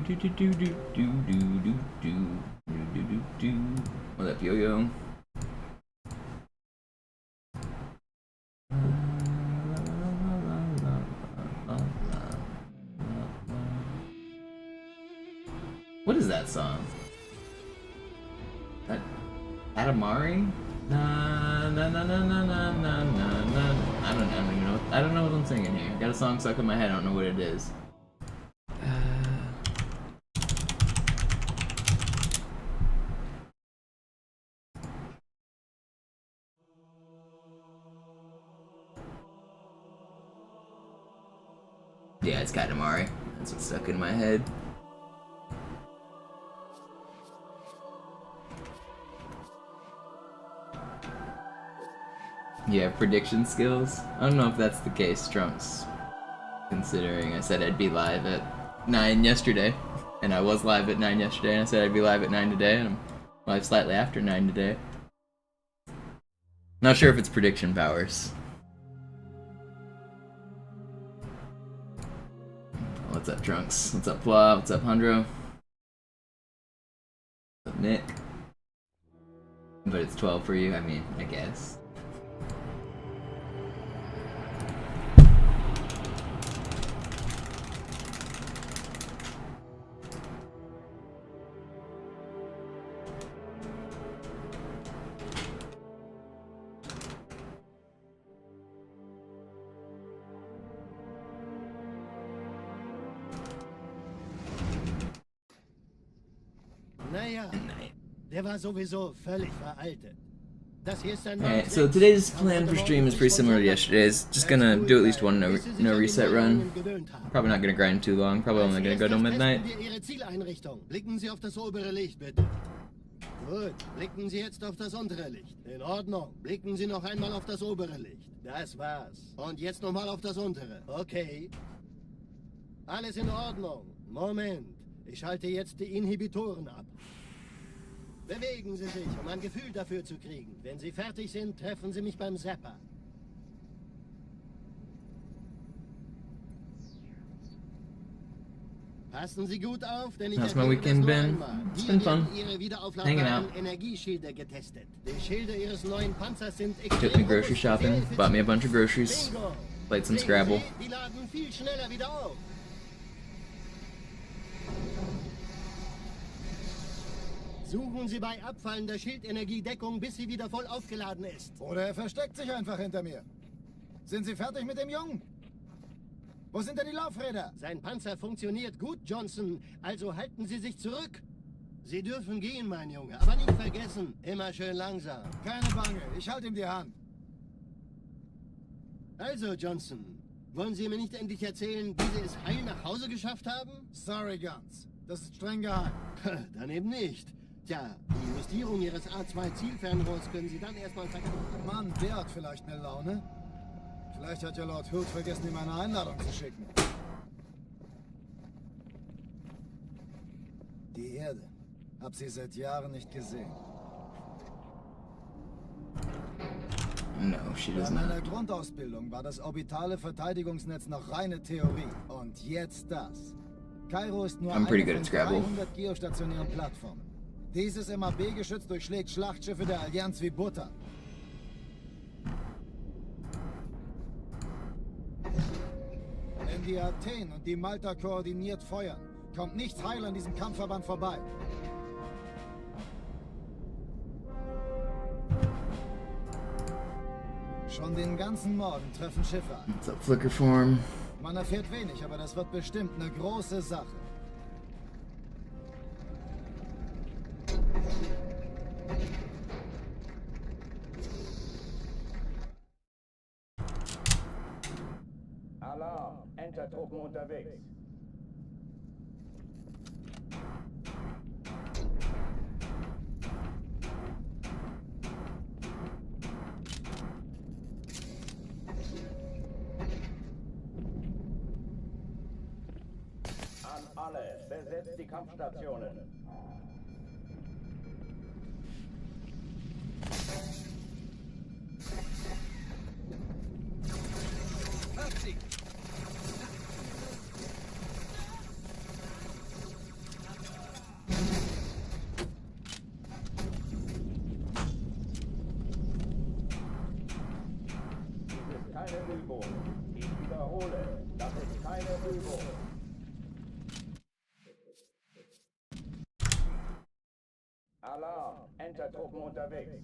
What up, Yo-Yo? What is that song? That Adamari? Na na na na na na na na na. I don't even know. I don't know what I'm singing here. Got a song stuck in my head. I don't know what it is. Yeah, it's Katamari. That's what's stuck in my head. Yeah, prediction skills. I don't know if that's the case, Trunks. Considering I said I'd be live at 9 yesterday. And I was live at 9 yesterday, and I said I'd be live at 9 today, and I'm live slightly after 9 today. Not sure if it's prediction powers. What's up, Trunks? What's up, Pla? What's up, Hundro? What's up, Nick? But it's 12 for you, I mean, I guess. Naja, der war sowieso völlig veraltet. Das hier ist ein Alright, so today's plan for stream is pretty similar to yesterday's. Just gonna do at least one no reset run. Probably not gonna grind too long. Probably only gonna go till midnight. Blicken Sie auf das obere Licht, bitte. Gut, blicken Sie jetzt auf das untere Licht. In Ordnung. Blicken Sie noch einmal auf das obere Licht. Das war's. Und jetzt nochmal auf das untere. Okay. Alles in Ordnung. Moment. Ich schalte jetzt die Inhibitoren ab. Bewegen Sie sich, um ein Gefühl dafür zu kriegen. Wenn Sie fertig sind, treffen Sie mich beim Zapper. Passen Sie gut auf, denn ich How's my weekend been? It's been fun. Hanging out. Energieschilder getestet. Die Schilder Ihres neuen Panzers sind Took me grocery shopping. Bought me a bunch of groceries. Played some Scrabble. Die laden viel schneller wieder auf. Suchen Sie bei abfallender Schildenergiedeckung, bis sie wieder voll aufgeladen ist. Oder er versteckt sich einfach hinter mir. Sind Sie fertig mit dem Jungen? Wo sind denn die Laufräder? Sein Panzer funktioniert gut, Johnson. Also halten Sie sich zurück. Sie dürfen gehen, mein Junge. Aber nicht vergessen, immer schön langsam. Keine Bange, ich halte ihm die Hand. Also, Johnson, wollen Sie mir nicht endlich erzählen, wie Sie es heil nach Hause geschafft haben? Sorry, Guns. Das ist streng geheim. Dann eben nicht. Tja, die Justierung Ihres A2-Zielfernrohrs können Sie dann erstmal vergessen. Mann, der hat vielleicht eine Laune. Vielleicht hat ja Lord Hood vergessen, ihm eine Einladung zu schicken. Die Erde. Hab sie seit Jahren nicht gesehen. No, she does Bei not. meiner Grundausbildung war das orbitale Verteidigungsnetz noch reine Theorie. Und jetzt das. Cairo ist nur I'm pretty good eine at von Scrabble. 300 geostationären Plattformen. Dieses MAB-Geschütz durchschlägt Schlachtschiffe der Allianz wie Butter. Wenn die Athen und die Malta koordiniert feuern, kommt nichts heil an diesem Kampfverband vorbei. Schon den ganzen Morgen treffen Schiffe an. What's up, Flicker Form? Man erfährt wenig, aber das wird bestimmt eine große Sache. Alarm! Entertruppen unterwegs. An alle, besetzt die Kampfstationen. Übung. Ich wiederhole, das ist keine Übung. Alarm, Entertruppen unterwegs.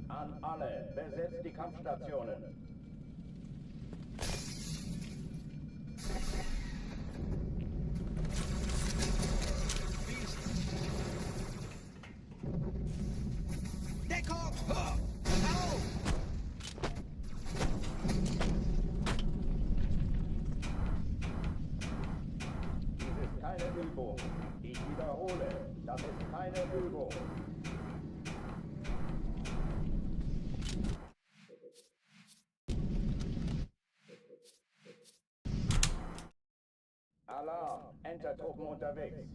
An alle, besetzt die Kampfstationen. Deckung! Au! Dies ist keine Übung. Ich wiederhole, das ist keine Übung. Alarm, Entertruppen unterwegs.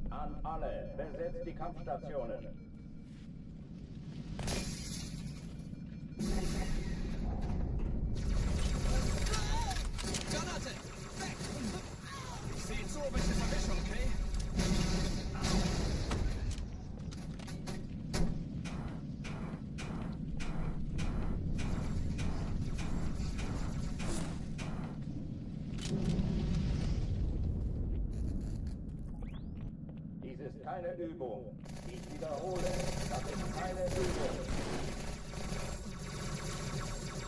An alle, besetzt die Kampfstationen. Granate! Weg! Seht so, welche Vermischung, okay? Dies ist keine Übung. Ich wiederhole, das ist keine Übung.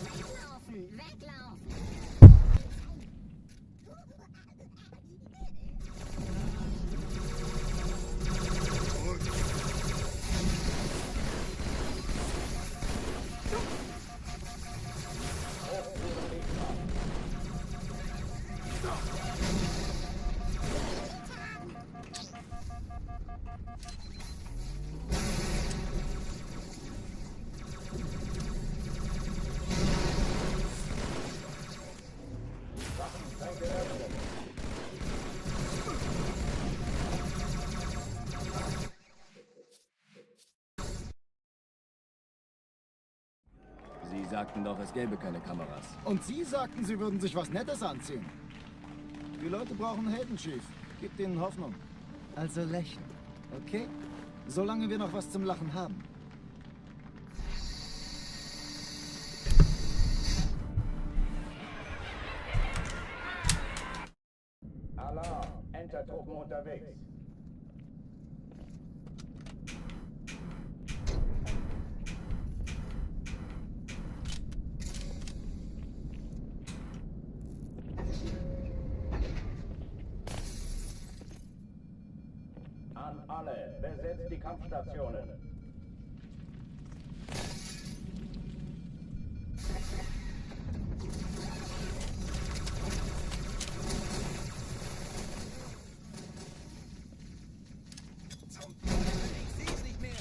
Weglaufen! Weglaufen! Sie sagten doch, es gäbe keine Kameras. Und Sie sagten, Sie würden sich was Nettes anziehen. Die Leute brauchen Helden, Chief. Gebt ihnen Hoffnung. Also lächeln, okay? Solange wir noch was zum Lachen haben. Alarm, Entertruppen unterwegs. An alle, besetzt die Kampfstationen. Ich seh's nicht mehr!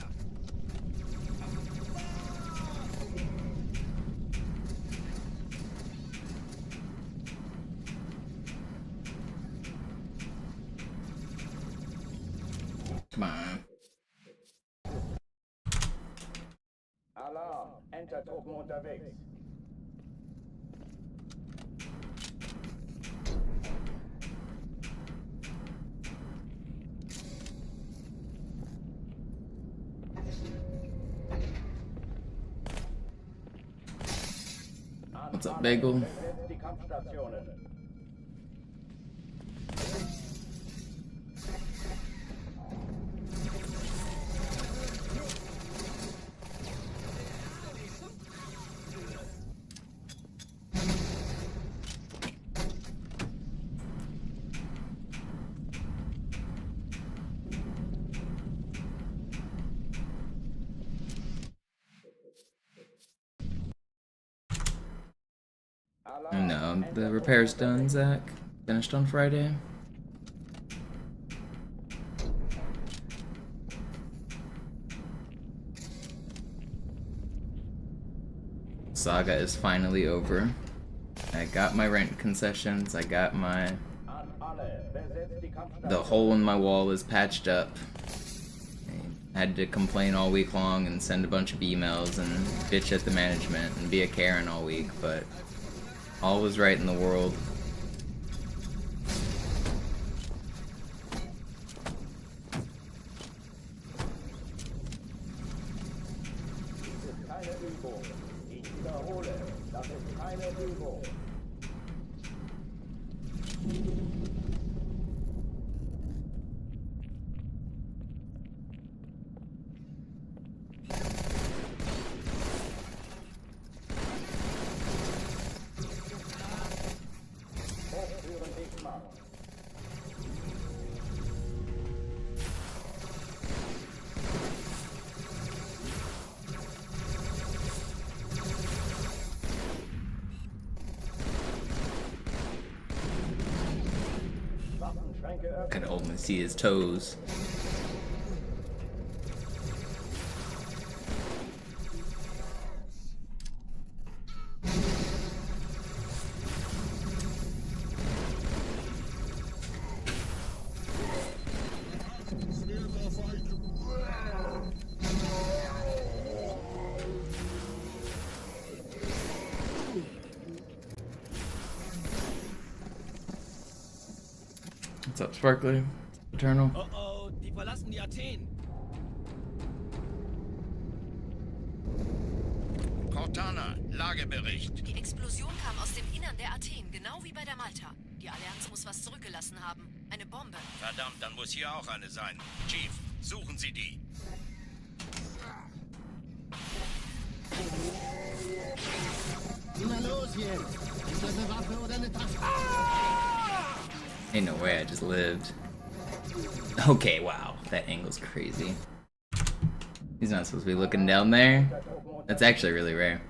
Come on. Alarm, Entertruppen unterwegs. An What's up, alle, Bagel? besetzt die Kampfstationen. No, the repair's done, Zach. Finished on Friday. Saga is finally over. I got my rent concessions. I got my... An alle, besetzt die Kampfstation. The hole in my wall is patched up. I had to complain all week long and send a bunch of emails and bitch at the management and be a Karen all week, but all was right in the world. Keine Übung. Ich wiederhole, das ist keine Übung. Hochführen dich machen. Waffenschränke I öffnen. can only see his toes. What's up, Sparkly? Eternal? Oh oh, die verlassen die Athen. Cortana, Lagebericht. Die Explosion kam aus dem Innern der Athen, genau wie bei der Malta. Die Allianz muss was zurückgelassen haben. Eine Bombe. Verdammt, dann muss hier auch eine sein. Chief, suchen Sie die. Na los jetzt! Ist das eine Waffe oder eine Tasche? Ain't no way I just lived. Okay, wow. That angle's crazy. He's not supposed to be looking down there. That's actually really rare.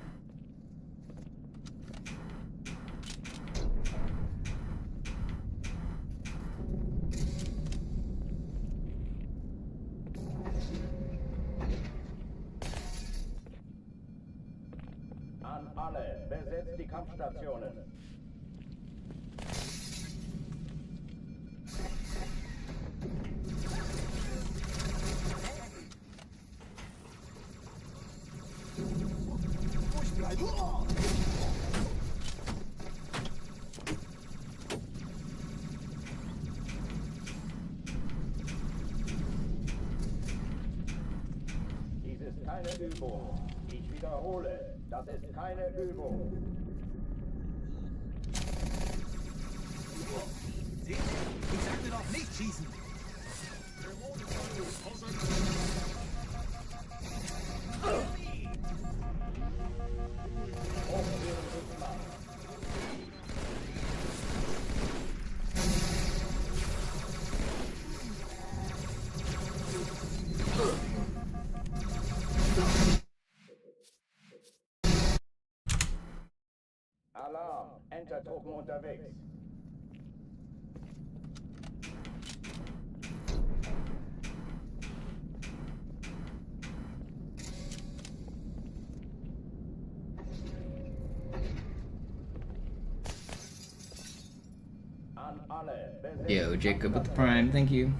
An alle, besetzt die Kampfstationen. Dies ist keine Übung. Ich wiederhole, das ist keine Übung. Ich sagte doch nicht schießen. Alarm, Entertruppen unterwegs. An alle, besetzt Yo, die Jacob with the Kampfstationen. Prime, thank you.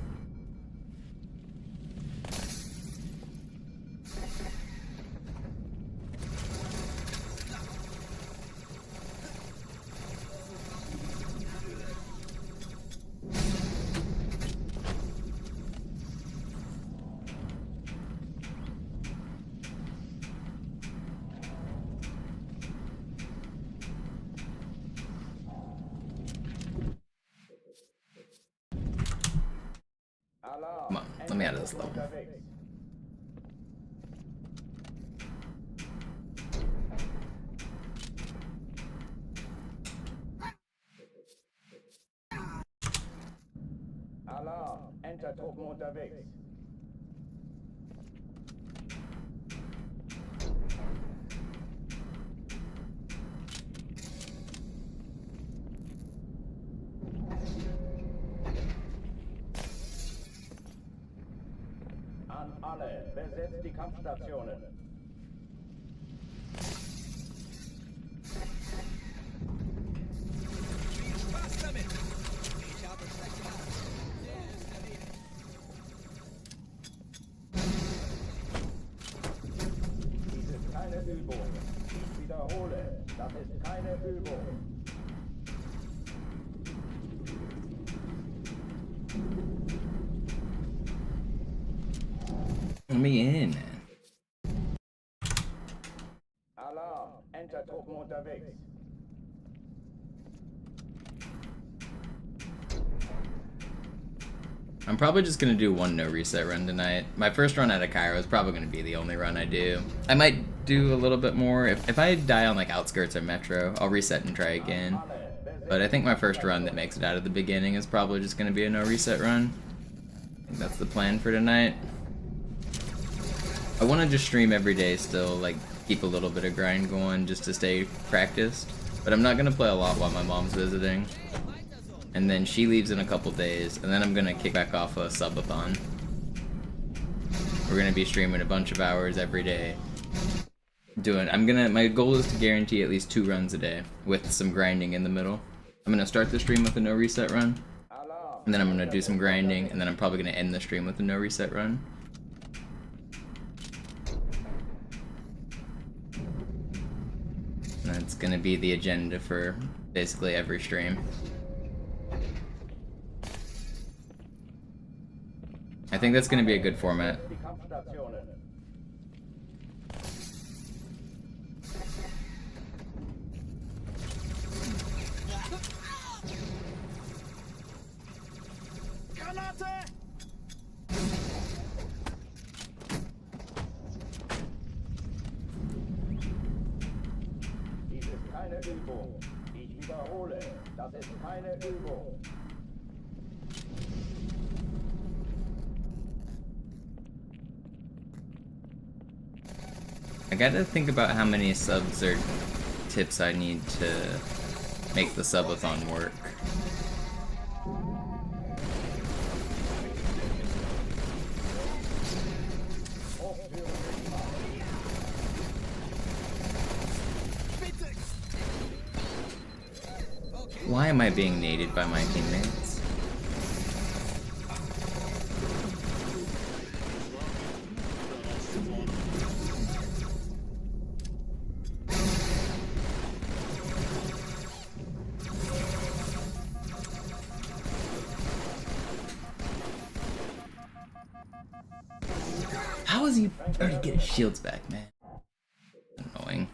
Alarm, Come on, let me out of this level. unterwegs. Alarm, Entertruppen unterwegs. An alle, besetzt die Kampfstationen. Übung. Ich wiederhole, das ist keine Übung. Let me in. Alarm, Enter-Truppen unterwegs. I'm probably just gonna do one no reset run tonight. My first run out of Cairo is probably gonna be the only run I do. I might do a little bit more. If I die on like outskirts or metro, I'll reset and try again. But I think my first run that makes it out of the beginning is probably just gonna be a no reset run. I think that's the plan for tonight. I want to just stream every day still, like keep a little bit of grind going just to stay practiced. But I'm not gonna play a lot while my mom's visiting. And then she leaves in a couple days, and then I'm gonna kick back off a subathon. We're gonna be streaming a bunch of hours every day. My goal is to guarantee at least 2 runs a day with some grinding in the middle. I'm gonna start the stream with a no reset run, and then I'm gonna do some grinding, and then I'm probably gonna end the stream with a no reset run. And that's gonna be the agenda for basically every stream. I think that's gonna be a good format. Die Kampfstationen. Granate! Dies ist keine Übung. Ich wiederhole, das ist keine Übung. I gotta think about how many subs or tips I need to make the subathon work. Why am I being naded by my teammates? How is he already get his shields back, man? Annoying.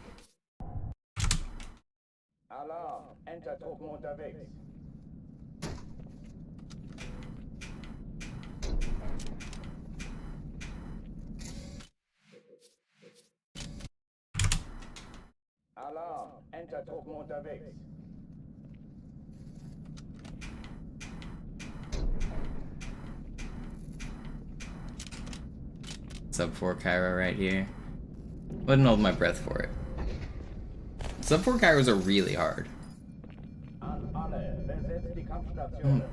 Alarm, Enter-Truppen unterwegs. Alarm, Enter-Truppen unterwegs. Sub 4 Cairo right here. Wouldn't hold my breath for it. Sub 4 Kairos are really hard. An alle, besetzt die Kampfstationen. I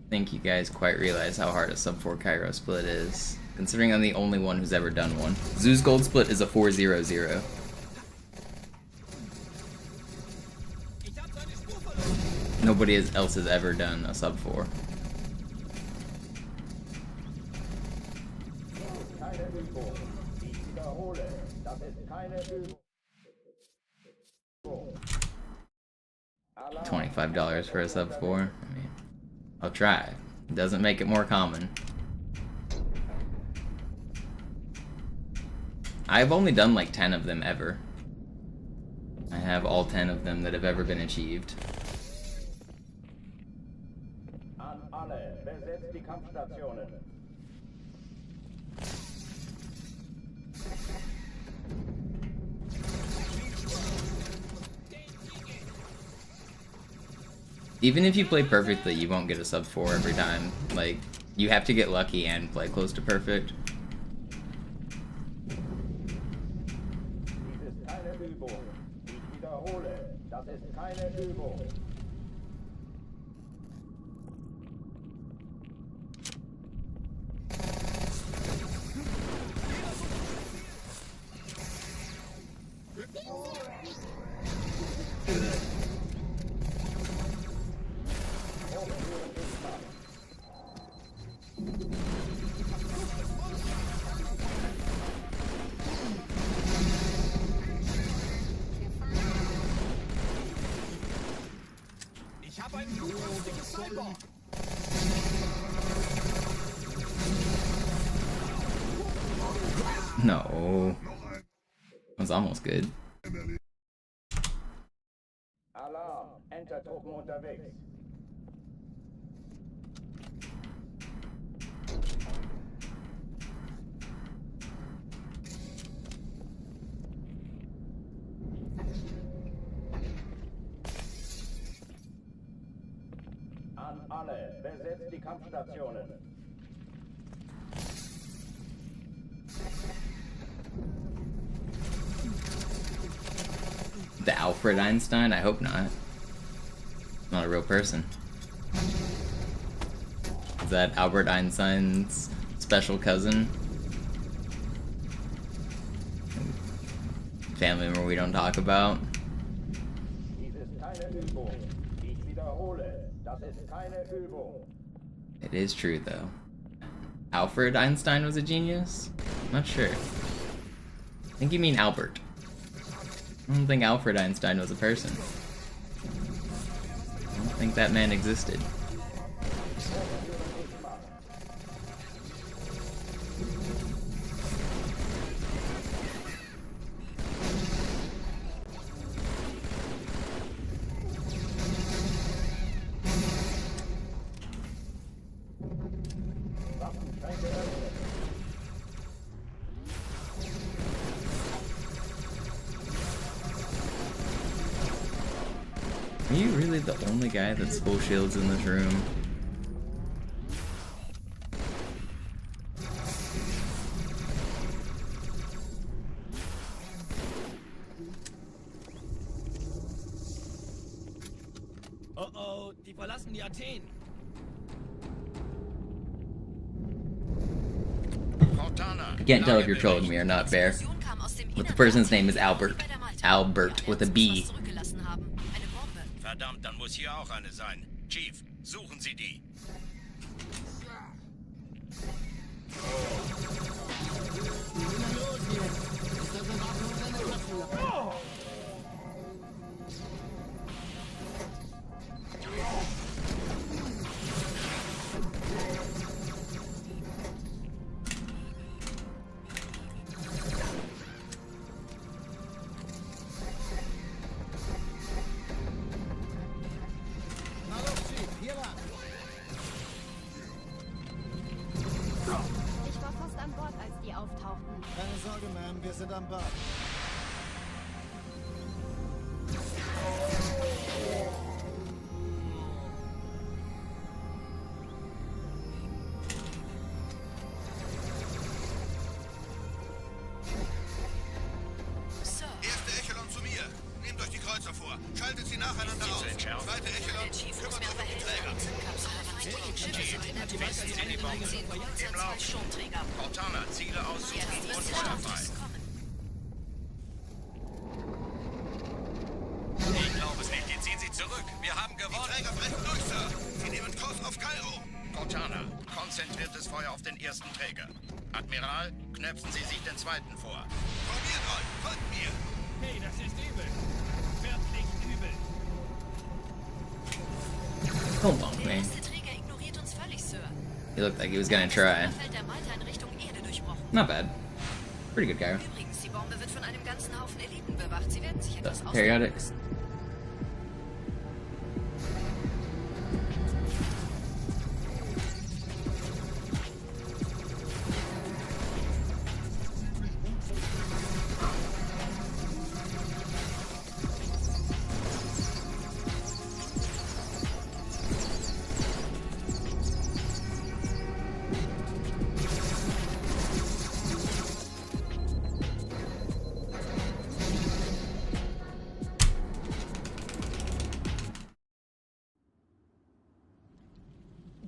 think you guys quite realize how hard a sub 4 Cairo split is, considering I'm the only one who's ever done one. Zoo's gold split is a 4-0-0. Nobody else has ever done a sub 4. Keine Übung. Ich wiederhole, das ist keine Übung. $25 for a sub 4. I mean, I'll try. It doesn't make it more common. I've only done like 10 of them ever. I have all 10 of them that have ever been achieved. An alle, besetzt die Kampfstationen. Even if you play perfectly, you won't get a sub 4 every time. Like, you have to get lucky and play close to perfect. Dies ist keine Übung. Ich wiederhole, das ist keine Übung. No. That was almost good. Alarm, Entertruppen unterwegs. An alle, besetzt die Kampfstationen. The Alfred Einstein? I hope not. Not a real person. Is that Albert Einstein's special cousin? Family member we don't talk about? Dies ist keine Übung. Ich wiederhole, das ist keine Übung. It is true, though. Alfred Einstein was a genius? Not sure. I think you mean Albert. I don't think Alfred Einstein was a person. I don't think that man existed. Are you really the only guy that's full shields in this room? Oh oh, die verlassen die Athen. Cortana. I can't tell if you're trolling me or not, Bear. Explosion kam aus dem But the Innern person's der name is Athen, Albert. wie bei der Malta. Albert Die with a Allianz B. muss was zurückgelassen haben. Eine Bombe. Verdammt, dann muss hier auch eine sein. Chief, suchen Sie die. Hallo, Chief, hier lang. Ich war fast an Bord, als die auftauchten. Keine Sorge, Ma'am, wir sind am Bad. Sir, Erste Echelon zu mir. Nehmt euch die Kreuzer vor. Schaltet sie nacheinander aus. Zweite Echelon, der Chief muss kümmert mir euch aber um die helfen. Träger. Zündkapsel der feindlichen Schiffe sind in der Tunnel. 10 Kreuzer, 2 Schirmträger. Cortana, Ziele aussuchen Jetzt und müsste Feuer Status frei. kommen. Ich glaube es nicht. Die ziehen sich zurück. Wir haben gewonnen. Die Träger brechen durch, Sir. Sie nehmen Kurs auf Kairo. Cortana, konzentriertes Feuer auf den ersten Träger. Admiral, knöpfen Sie sich den zweiten vor. Probiert euch. Folgt mir. Hey, das ist übel. Wirklich übel. Hold on, Der man. erste Träger ignoriert uns völlig, Sir. He looked like he was gonna try. Das Feld der Malta in Richtung Erde durchbrochen. Not bad. Pretty good, Cairo. Übrigens, die Bombe wird von einem ganzen Haufen Eliten bewacht. Sie werden sich etwas ausdenken Periodics. müssen.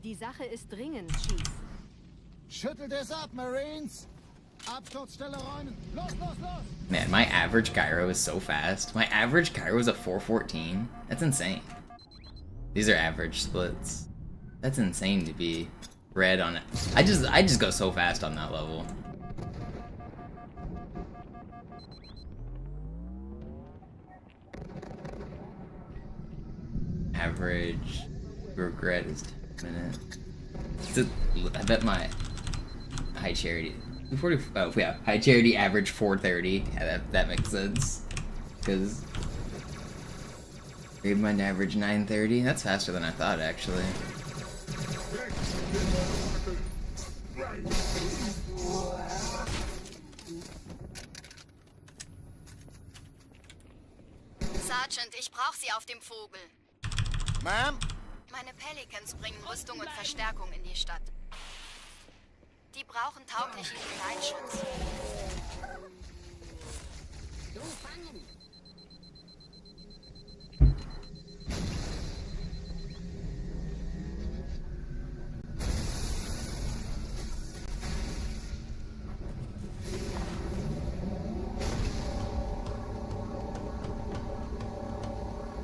Die Sache ist dringend, Chief. Schüttelt es ab, Marines. Absturzstelle räumen. Los, los, los. Man, my average Cairo is so fast. My average Cairo is a 414. That's insane. These are average splits. That's insane to be red on it. I just go so fast on that level. Average regret is 10 minute. I bet my high charity 40. Oh yeah, high charity average 430. Yeah, that makes sense. Because Gravemind average 930. That's faster than I thought, actually. Sergeant, ich brauche Sie auf dem Vogel. Ma'am? Meine Pelicans bringen Rüstung und Verstärkung in die Stadt. Die brauchen tauglichen Geleitschutz.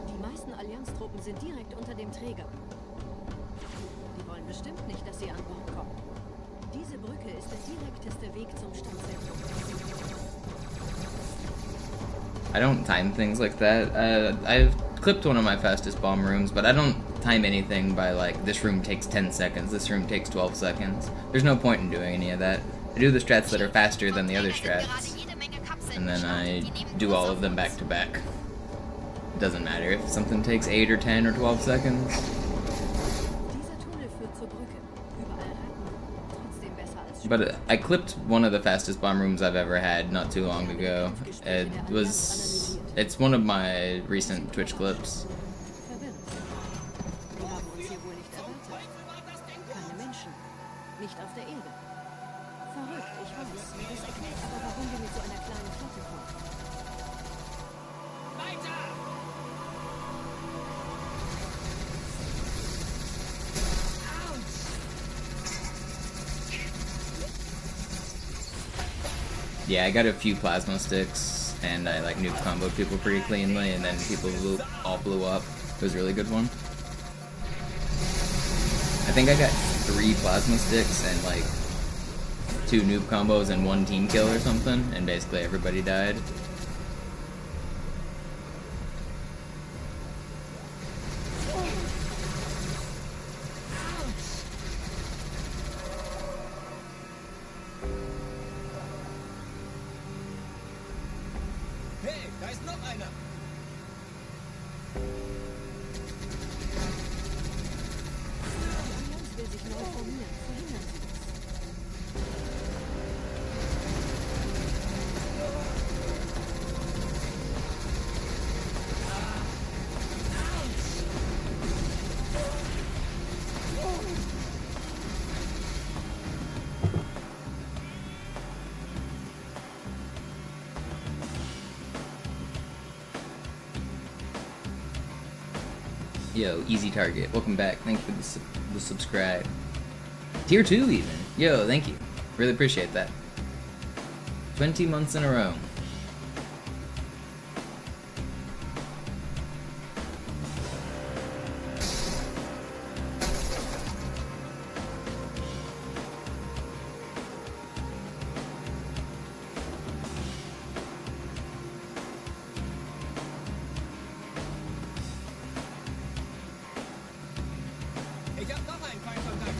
Die meisten Allianztruppen sind direkt unter dem Träger. Die wollen bestimmt nicht, dass sie an Bord kommen. Diese Brücke ist der direkteste Weg zum Stadtzentrum. I don't time things like that. I've clipped one of my fastest bomb rooms, but I don't time anything by like, this room takes 10 seconds, this room takes 12 seconds. There's no point in doing any of that. I do the strats that are faster than the other strats, and then I do all of them back to back. It doesn't matter if something takes 8 or 10 or 12 seconds. Dieser Tunnel führt zur Brücke. Überall retten. Trotzdem besser als But I clipped one of the fastest bomb rooms I've ever had not too long ago. It's one of my recent Twitch clips. verwirrend. Wir haben uns hier wohl nicht erwartet. Keine Menschen. Nicht auf der Erde. Verrückt, ich weiß. Das erklärt aber, warum wir mit so einer kleinen Flotte kommen. Weiter! Yeah, I got a few plasma sticks, and I like nuke comboed people pretty cleanly, and then people all blew up. It was a really good one. I think I got 3 plasma sticks and like 2 noob combos and 1 team kill or something, and basically everybody died. Hey, da ist noch einer! Die Allianz will sich neu formieren. Verhindern Sie das. Yo, easy target. Welcome back. Thank you for the subscribe. Tier 2 even. Yo, thank you. Really appreciate that. 20 months in a row. Ich hab noch einen Feindkontakt!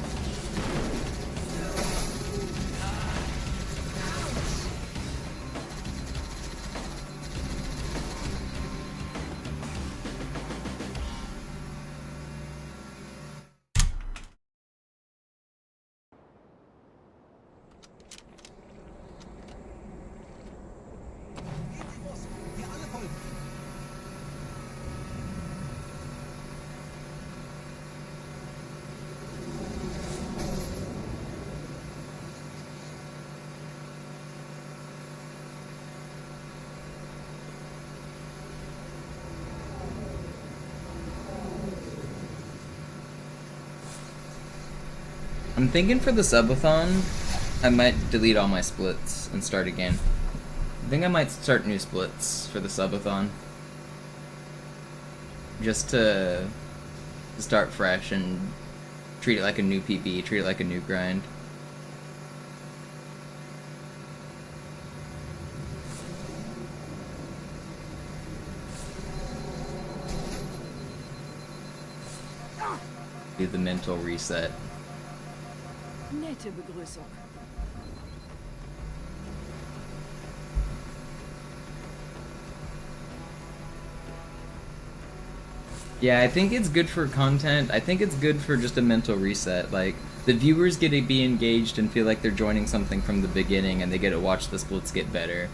Wir alle folgen! I'm thinking for the subathon, I might delete all my splits and start again. I think I might start new splits for the subathon. Just to start fresh and treat it like a new PP, treat it like a new grind. do the mental reset. Nette Begrüßung. Yeah, I think it's good for content. I think it's good for just a mental reset. Like, the viewers get to be engaged and feel like they're joining something from the beginning, and they get to watch the splits get better.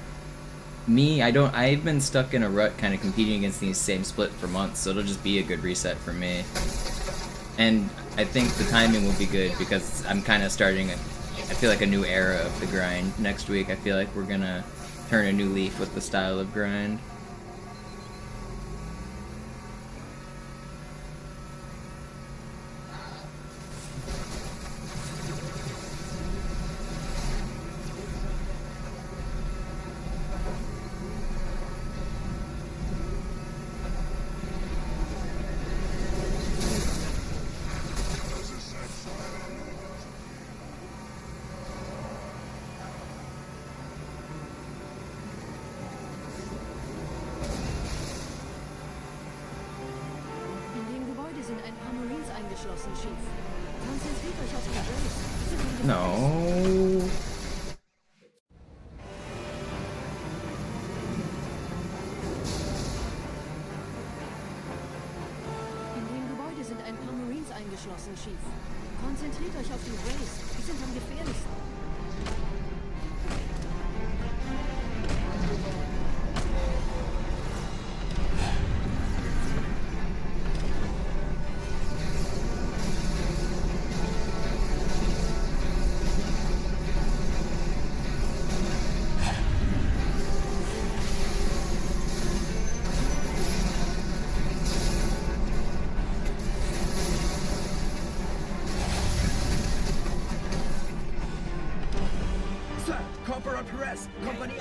Me, I've been stuck in a rut kind of competing against these same split for months, so it'll just be a good reset for me. And I think the timing will be good because I'm kind of starting, I feel like, a new era of the grind. Next week, I feel like we're gonna turn a new leaf with the style of grind. No. In dem Gebäude sind ein paar Marines eingeschlossen, Chief. Konzentriert euch auf die Race. Die sind am gefährlichsten.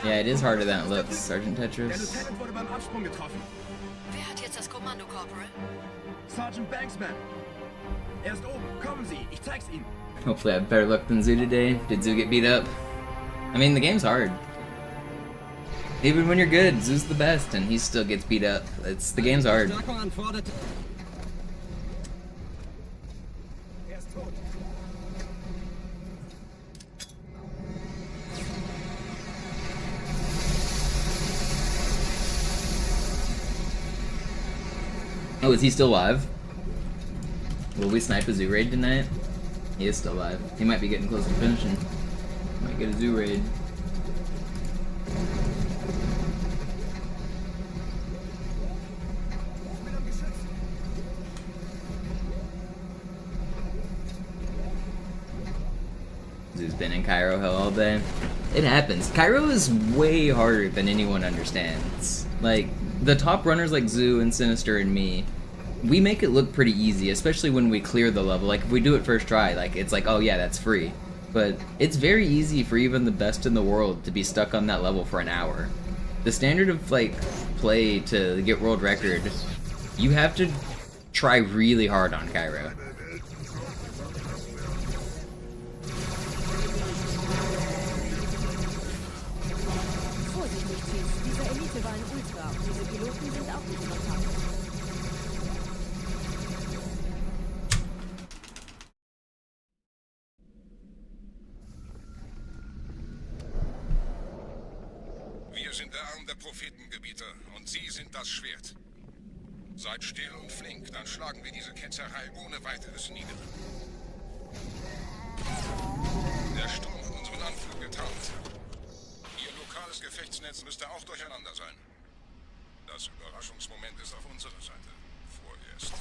Yeah, it is harder than it looks, Sergeant Tetris. Wer hat jetzt das Kommando, Corporal? Sergeant Banksman. Er ist oben. Kommen Sie, ich zeig's Ihnen. Hopefully I have better luck than Zoo today. Did Zoo get beat up? I mean, the game's hard. Even when you're good, Zoo's the best, and he still gets beat up. The game's hard. Oh, is he still alive? Will we snipe a zoo raid tonight? He is still alive. He might be getting close to finishing. Might get a zoo raid. Zoo's been in Cairo hell all day. It happens. Cairo is way harder than anyone understands. Like, the top runners like Zoo and Sinister and me, we make it look pretty easy, especially when we clear the level. Like, if we do it first try, like, it's like, oh yeah, that's free. But it's very easy for even the best in the world to be stuck on that level for an hour. The standard of, like, play to get world record, you have to try really hard on Cairo. Vorsichtig, Chief. Diese Elite war ein Ultra. Diese Piloten sind auch nicht verpackt. Wir sind der Arm der Prophetengebieter und Sie sind das Schwert. Seid still und flink, dann schlagen wir diese Ketzerei ohne weiteres nieder. Der Sturm hat unseren Anflug getarnt. Ihr lokales Gefechtsnetz müsste auch durcheinander sein. Das Überraschungsmoment ist auf unserer Seite. Vorerst.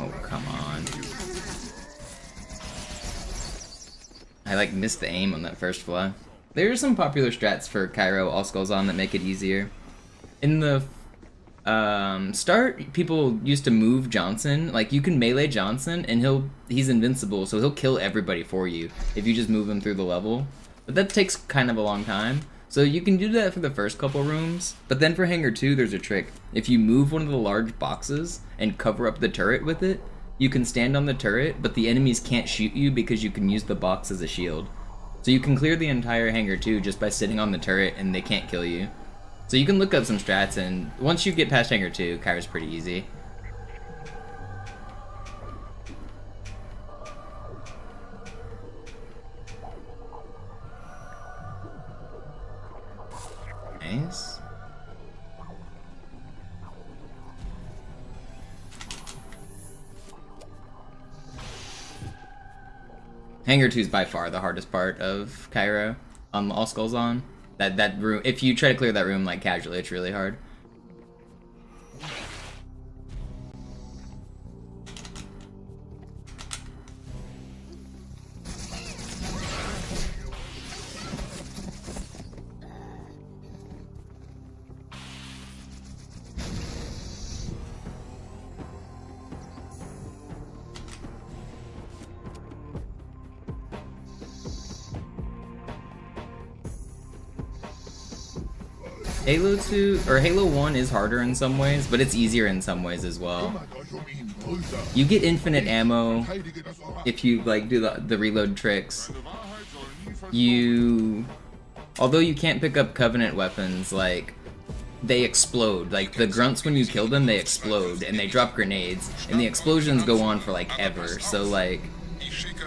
Oh, come on. I like missed the aim on that first fly. There are some popular strats for Cairo all skulls on that make it easier. In the start, people used to move Johnson. Like, you can melee Johnson and he's invincible, so he'll kill everybody for you if you just move him through the level. But that takes kind of a long time. So you can do that for the first couple rooms, but then for Hangar 2 there's a trick. If you move one of the large boxes and cover up the turret with it, you can stand on the turret, but the enemies can't shoot you because you can use the box as a shield. So you can clear the entire hangar 2 just by sitting on the turret and they can't kill you. So you can look up some strats, and once you get past hangar 2, Cairo's pretty easy. Nice. Hangar 2 is by far the hardest part of Cairo on All Skulls On. That room, if you try to clear that room like casually, it's really hard. Halo 2, or Halo 1 is harder in some ways, but it's easier in some ways as well. You get infinite ammo if you like do the reload tricks. Although you can't pick up Covenant weapons, like, they explode. Like, the grunts, when you kill them, they explode, and they drop grenades, and the explosions go on for, like, ever. So, like,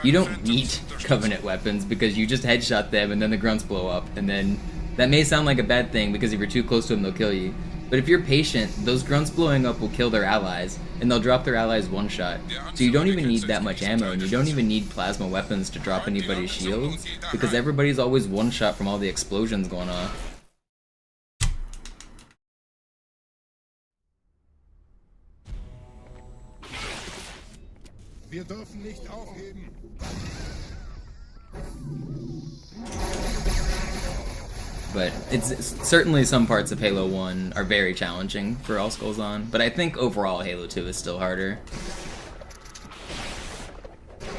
you don't need Covenant weapons because you just headshot them, and then the grunts blow up, and then... That may sound like a bad thing, because if you're too close to them, they'll kill you. But if you're patient, those grunts blowing up will kill their allies, and they'll drop their allies one shot. So you don't even need that much ammo, and you don't even need plasma weapons to drop anybody's shields, because everybody's always one shot from all the explosions going off. Wir dürfen nicht aufgeben. But it's certainly some parts of Halo 1 are very challenging for All Skulls On, but I think overall Halo 2 is still harder.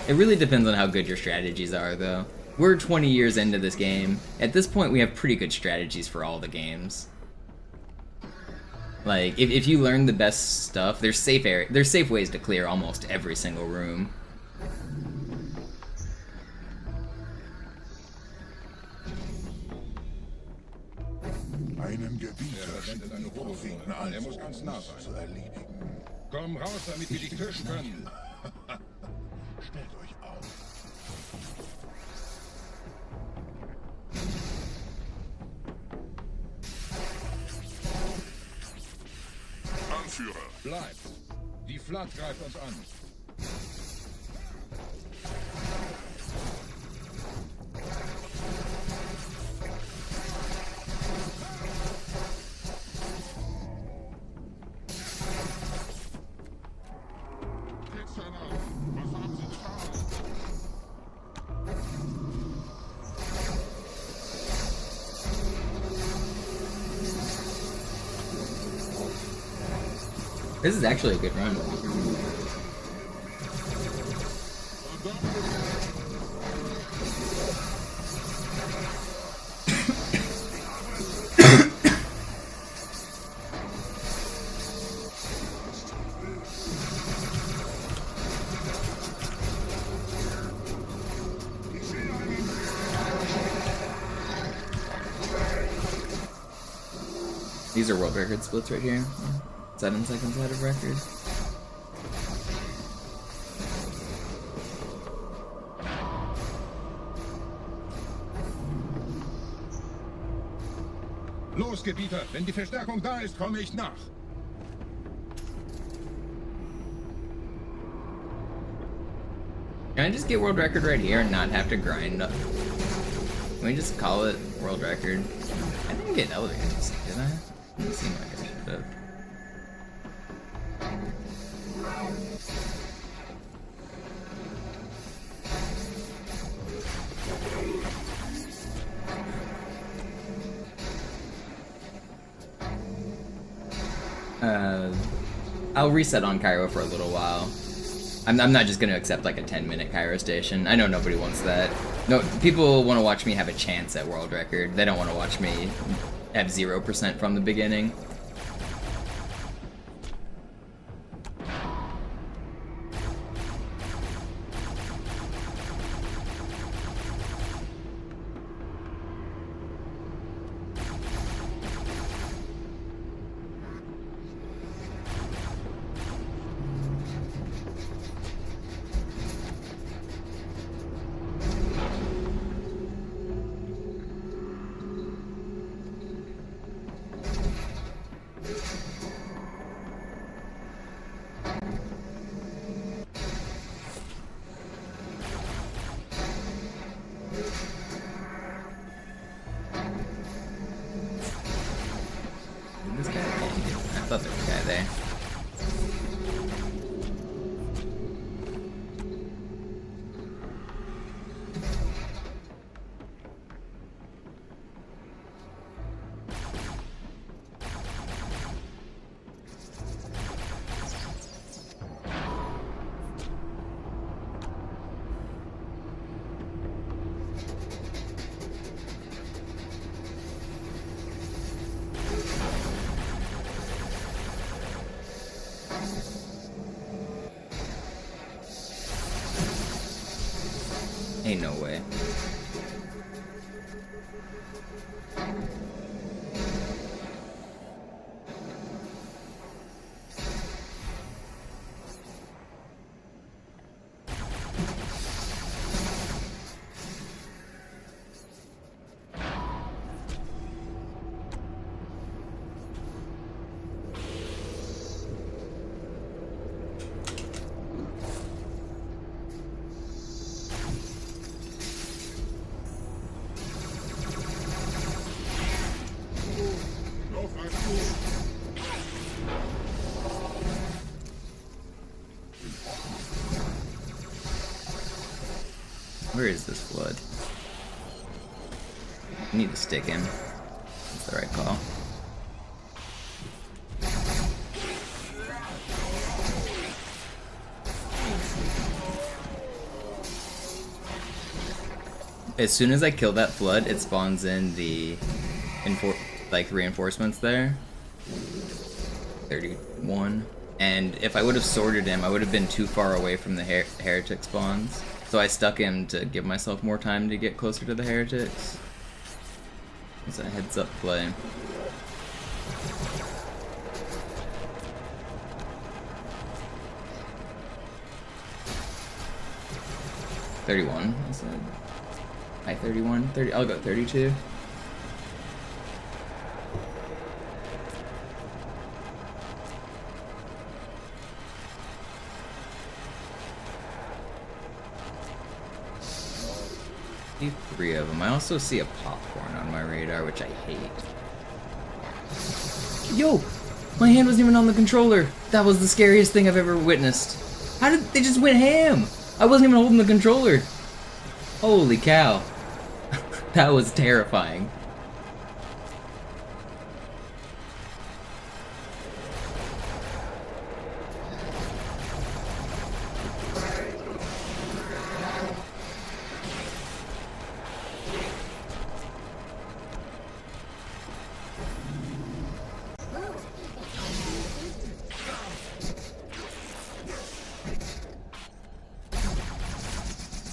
It really depends on how good your strategies are, though. We're 20 years into this game. At this point, we have pretty good strategies for all the games. Like, if you learn the best stuff, there's safe ways to clear almost every single room. Einem Gebieter steht eine Hochfinden an, er muss ganz nah sein. Zu erledigen. Komm raus, damit wir die Tisch können. Stellt euch auf. Anführer, bleibt. Die Flat greift uns an. This is actually a good run. These are world record splits right here. 7 seconds ahead of record. Los, Gebieter, wenn die Verstärkung da ist, komme ich nach. Can I just get world record right here and not have to grind up? Can we just call it world record? I didn't get elevators, did I? It seemed like I should have. I'll reset on Cairo for a little while. I'm not just gonna accept like a 10-minute Cairo station. I know nobody wants that. No, people want to watch me have a chance at world record. They don't want to watch me have 0% from the beginning. Ain't no way. Where is this flood? I need to stick him. That's the right call. As soon as I kill that flood, it spawns in the reinforcements there. 31. And if I would have sorted him, I would have been too far away from the heretic spawns. So I stuck him to give myself more time to get closer to the heretics. It's a heads up play. $31, I said. High 31, 30, I'll go 32. See 3 of them. I also see a popcorn on my radar, which I hate. Yo! My hand wasn't even on the controller! That was the scariest thing I've ever witnessed. How did they just went ham? I wasn't even holding the controller. Holy cow. That was terrifying.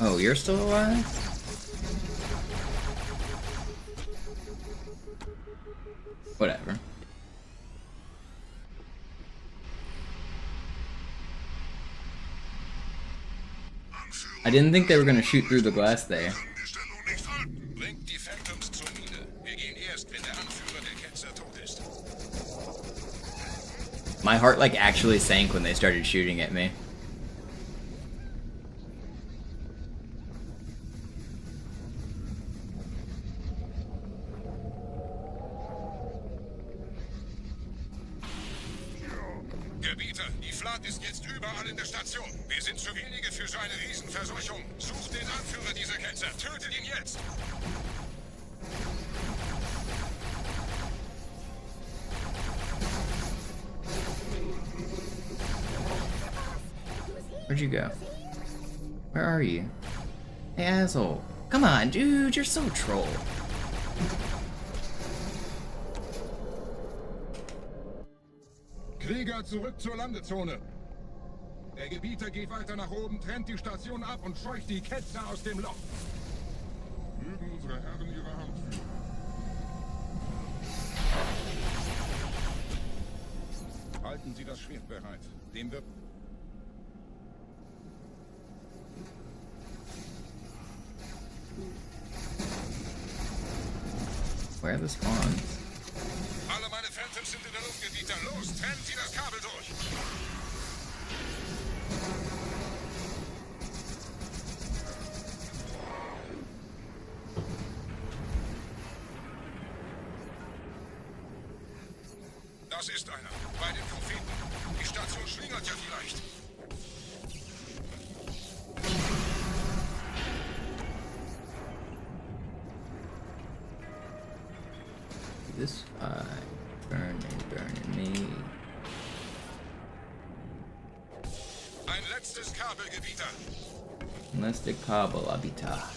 Oh, you're still alive? Whatever. I didn't think they were gonna shoot through the glass there. Bringt die Phantoms zur Mine. Wir gehen erst, wenn der Anführer der Ketzer tot ist. My heart like actually sank when they started shooting at me. Gebieter, die Flat ist jetzt überall in der Station. Wir sind zu wenige für so eine Riesenverseuchung. Sucht den Anführer dieser Ketzer. Tötet ihn jetzt! Where'd you go? Where are you? Hey, asshole. Come on, dude, you're so troll. Krieger, zurück zur Landezone. Der Gebieter geht weiter nach oben, trennt die Station ab und scheucht die Ketzer aus dem Loch. Mögen unsere Herren ihre Hand führen. Halten Sie das Schwert bereit. Dem wird... Where are the spawns? Alle meine Phantoms sind in der Luft, Gebieter. Los, trennen Sie das Kabel durch. Das ist einer. Bei den Propheten. Die Station schlingert ja vielleicht. This fire burning me. Ein letztes Kabel, Gebieter. Letzte Kabel, Abita.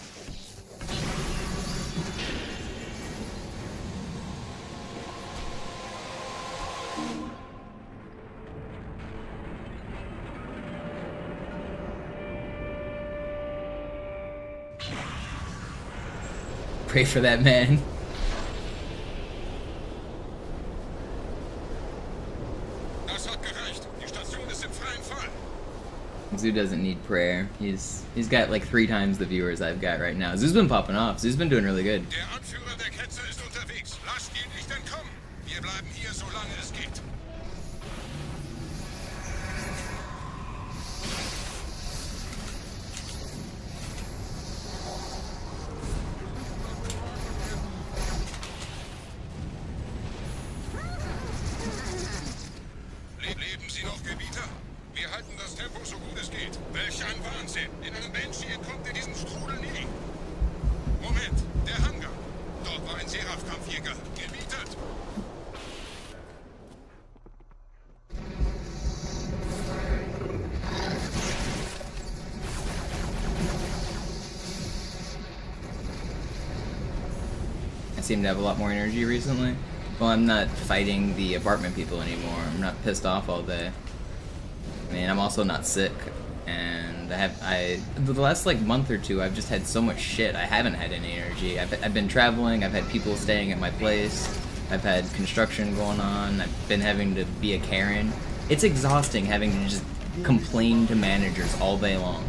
Pray for that man. Das hat gereicht. Die Station ist im freien Fall. Zoo doesn't need prayer. He's got like 3 times the viewers I've got right now. Zoo's been popping off. Zoo's been doing really good. Der Anführer der Ketzer ist unterwegs. Lasst ihn nicht entkommen. Wir bleiben hier, solange es geht. Leben Sie noch, Gebieter? Wir halten das Tempo so gut es geht. Welch ein Wahnsinn! In einem Banshee entkommt ihr diesem Strudel nie. Moment, der Hangar. Dort war ein Seraph-Kampfjäger. Gebietet! I seem to have a lot more energy recently. Well, I'm not fighting the apartment people anymore. I'm not pissed off all day. I mean, I'm also not sick, and the last like month or two, I've just had so much shit. I haven't had any energy. I've been traveling. I've had people staying at my place. I've had construction going on. I've been having to be a Karen. It's exhausting having to just complain to managers all day long.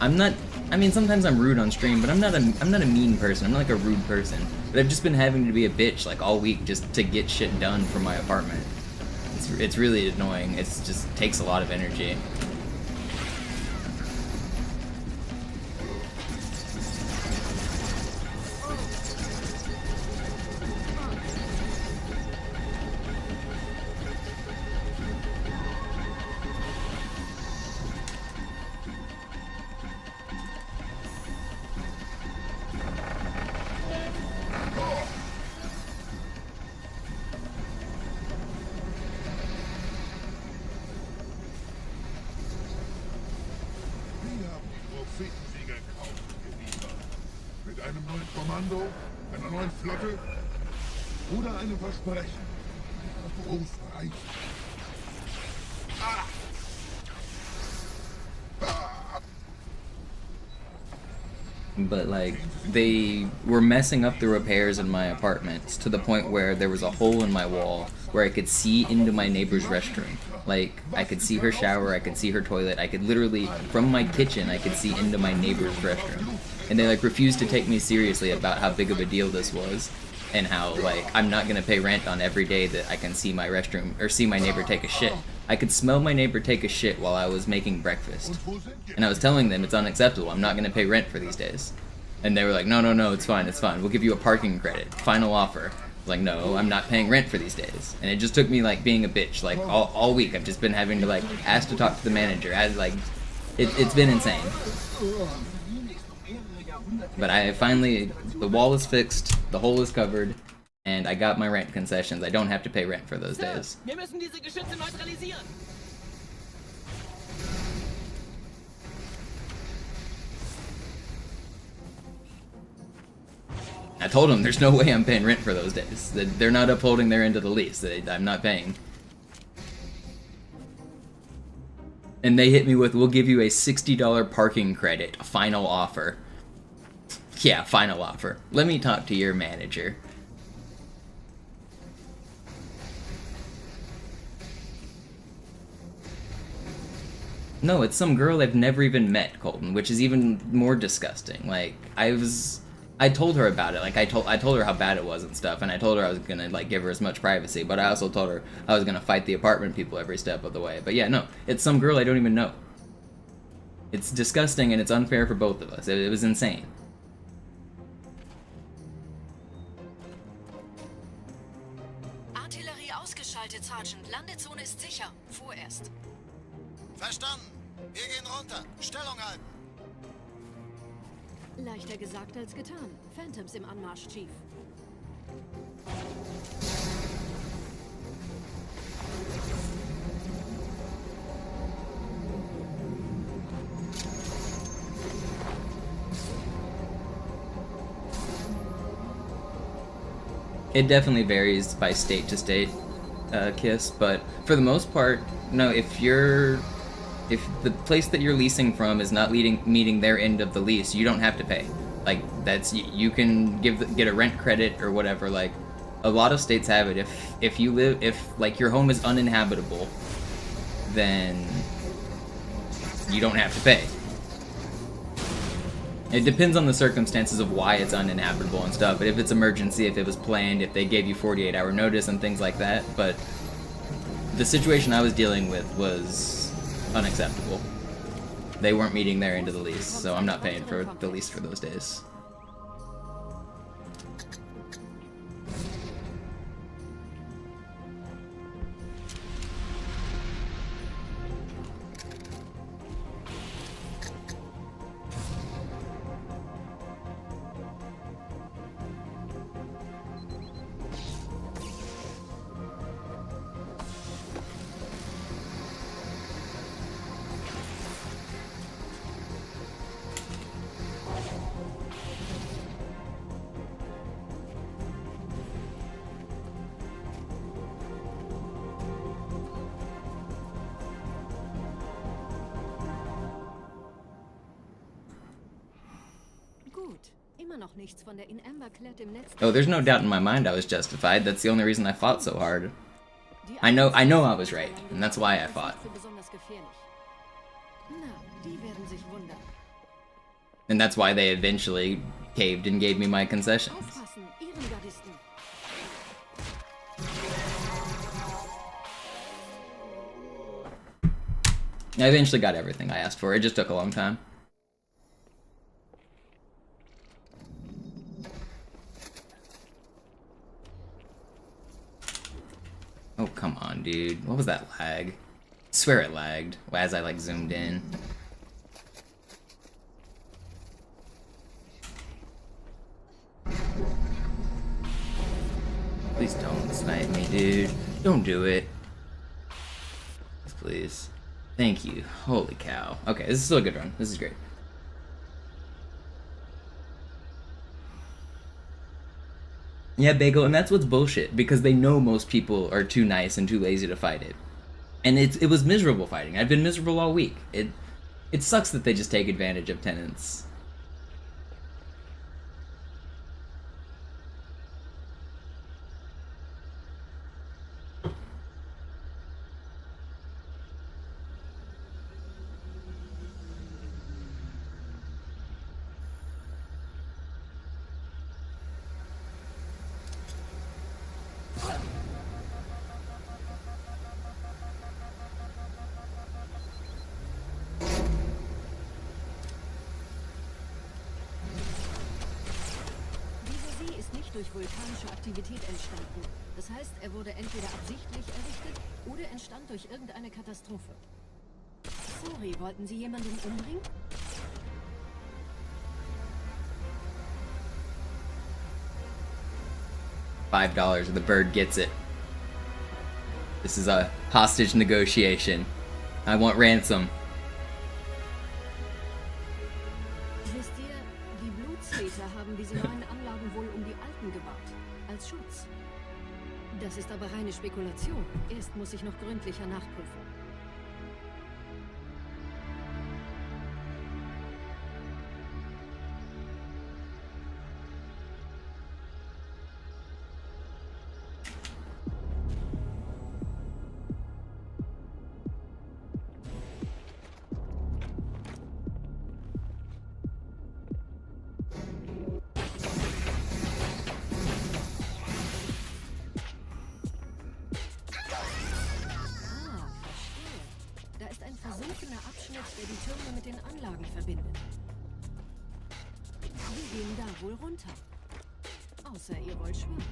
I mean, sometimes I'm rude on stream, but I'm not a mean person. I'm not like a rude person. But I've just been having to be a bitch like all week just to get shit done for my apartment. It's really annoying. It just takes a lot of energy. Kommando, einer neuen Flotte oder einem Versprechen. Berufsreich. But like, they were messing up the repairs in my apartments to the point where there was a hole in my wall where I could see into my neighbor's restroom. Like, I could see her shower, I could see her toilet, I could literally, from my kitchen, I could see into my neighbor's restroom. And they like refused to take me seriously about how big of a deal this was, and how like I'm not gonna pay rent on every day that I can see my restroom or see my neighbor take a shit. I could smell my neighbor take a shit while I was making breakfast, and I was telling them it's unacceptable. I'm not gonna pay rent for these days, and they were like, no, it's fine, we'll give you a parking credit, final offer. Like, no, I'm not paying rent for these days. And it just took me like being a bitch like all week. I've just been having to like ask to talk to the manager. It's been insane. But I finally, the wall is fixed, the hole is covered, and I got my rent concessions. I don't have to pay rent for those days. Wir müssen diese Geschütze neutralisieren. I told them there's no way I'm paying rent for those days. They're not upholding their end of the lease. I'm not paying. And they hit me with, we'll give you a $60 parking credit, final offer. Yeah, final offer. Let me talk to your manager. No, it's some girl I've never even met, Colton, which is even more disgusting. Like, I told her about it. Like, I told her how bad it was and stuff, and I told her I was gonna like give her as much privacy, but I also told her I was gonna fight the apartment people every step of the way. But yeah, no, it's some girl I don't even know. It's disgusting and it's unfair for both of us. It was insane. Artillerie ausgeschaltet, Sergeant. Landezone ist sicher. Vorerst. Verstanden. Wir gehen runter. Stellung halten. Leichter gesagt als getan. Phantoms im Anmarsch, Chief. It definitely varies by state to state, Kiss, but for the most part, no, if the place that you're leasing from is not meeting their end of the lease, you don't have to pay. Like, that's, you can get a rent credit or whatever. Like, a lot of states have it. If you live, if like your home is uninhabitable, then you don't have to pay. It depends on the circumstances of why it's uninhabitable and stuff, but if it's emergency, if it was planned, if they gave you 48-hour notice and things like that. But the situation I was dealing with was unacceptable. They weren't meeting their end of the lease, so I'm not paying for the lease for those days. Oh, there's no doubt in my mind I was justified. That's the only reason I fought so hard. I know I was right, and that's why I fought. And that's why they eventually caved and gave me my concessions. I eventually got everything I asked for. It just took a long time. Oh, come on, dude. What was that lag? I swear it lagged as I, like, zoomed in. Please don't snipe me, dude. Don't do it. Please. Thank you. Holy cow. Okay, this is still a good run. This is great. Yeah, Bagel, and that's what's bullshit, because they know most people are too nice and too lazy to fight it. And it was miserable fighting. I've been miserable all week. It sucks that they just take advantage of tenants. Durch vulkanische Aktivität entstanden. Das heißt, er wurde entweder absichtlich errichtet oder entstand durch irgendeine Katastrophe. Sorry, wollten Sie jemanden umbringen? $5, the bird gets it. This is a hostage negotiation. I want ransom. Wisst ihr, die Blutsväter haben diese neuen Anlagen wohl um die alten gebaut. Als Schutz. Das ist aber reine Spekulation. Erst muss ich noch gründlicher nachprüfen. Versunkener Abschnitt, der die Türme mit den Anlagen verbindet. Wir gehen da wohl runter. Außer ihr wollt schwimmen.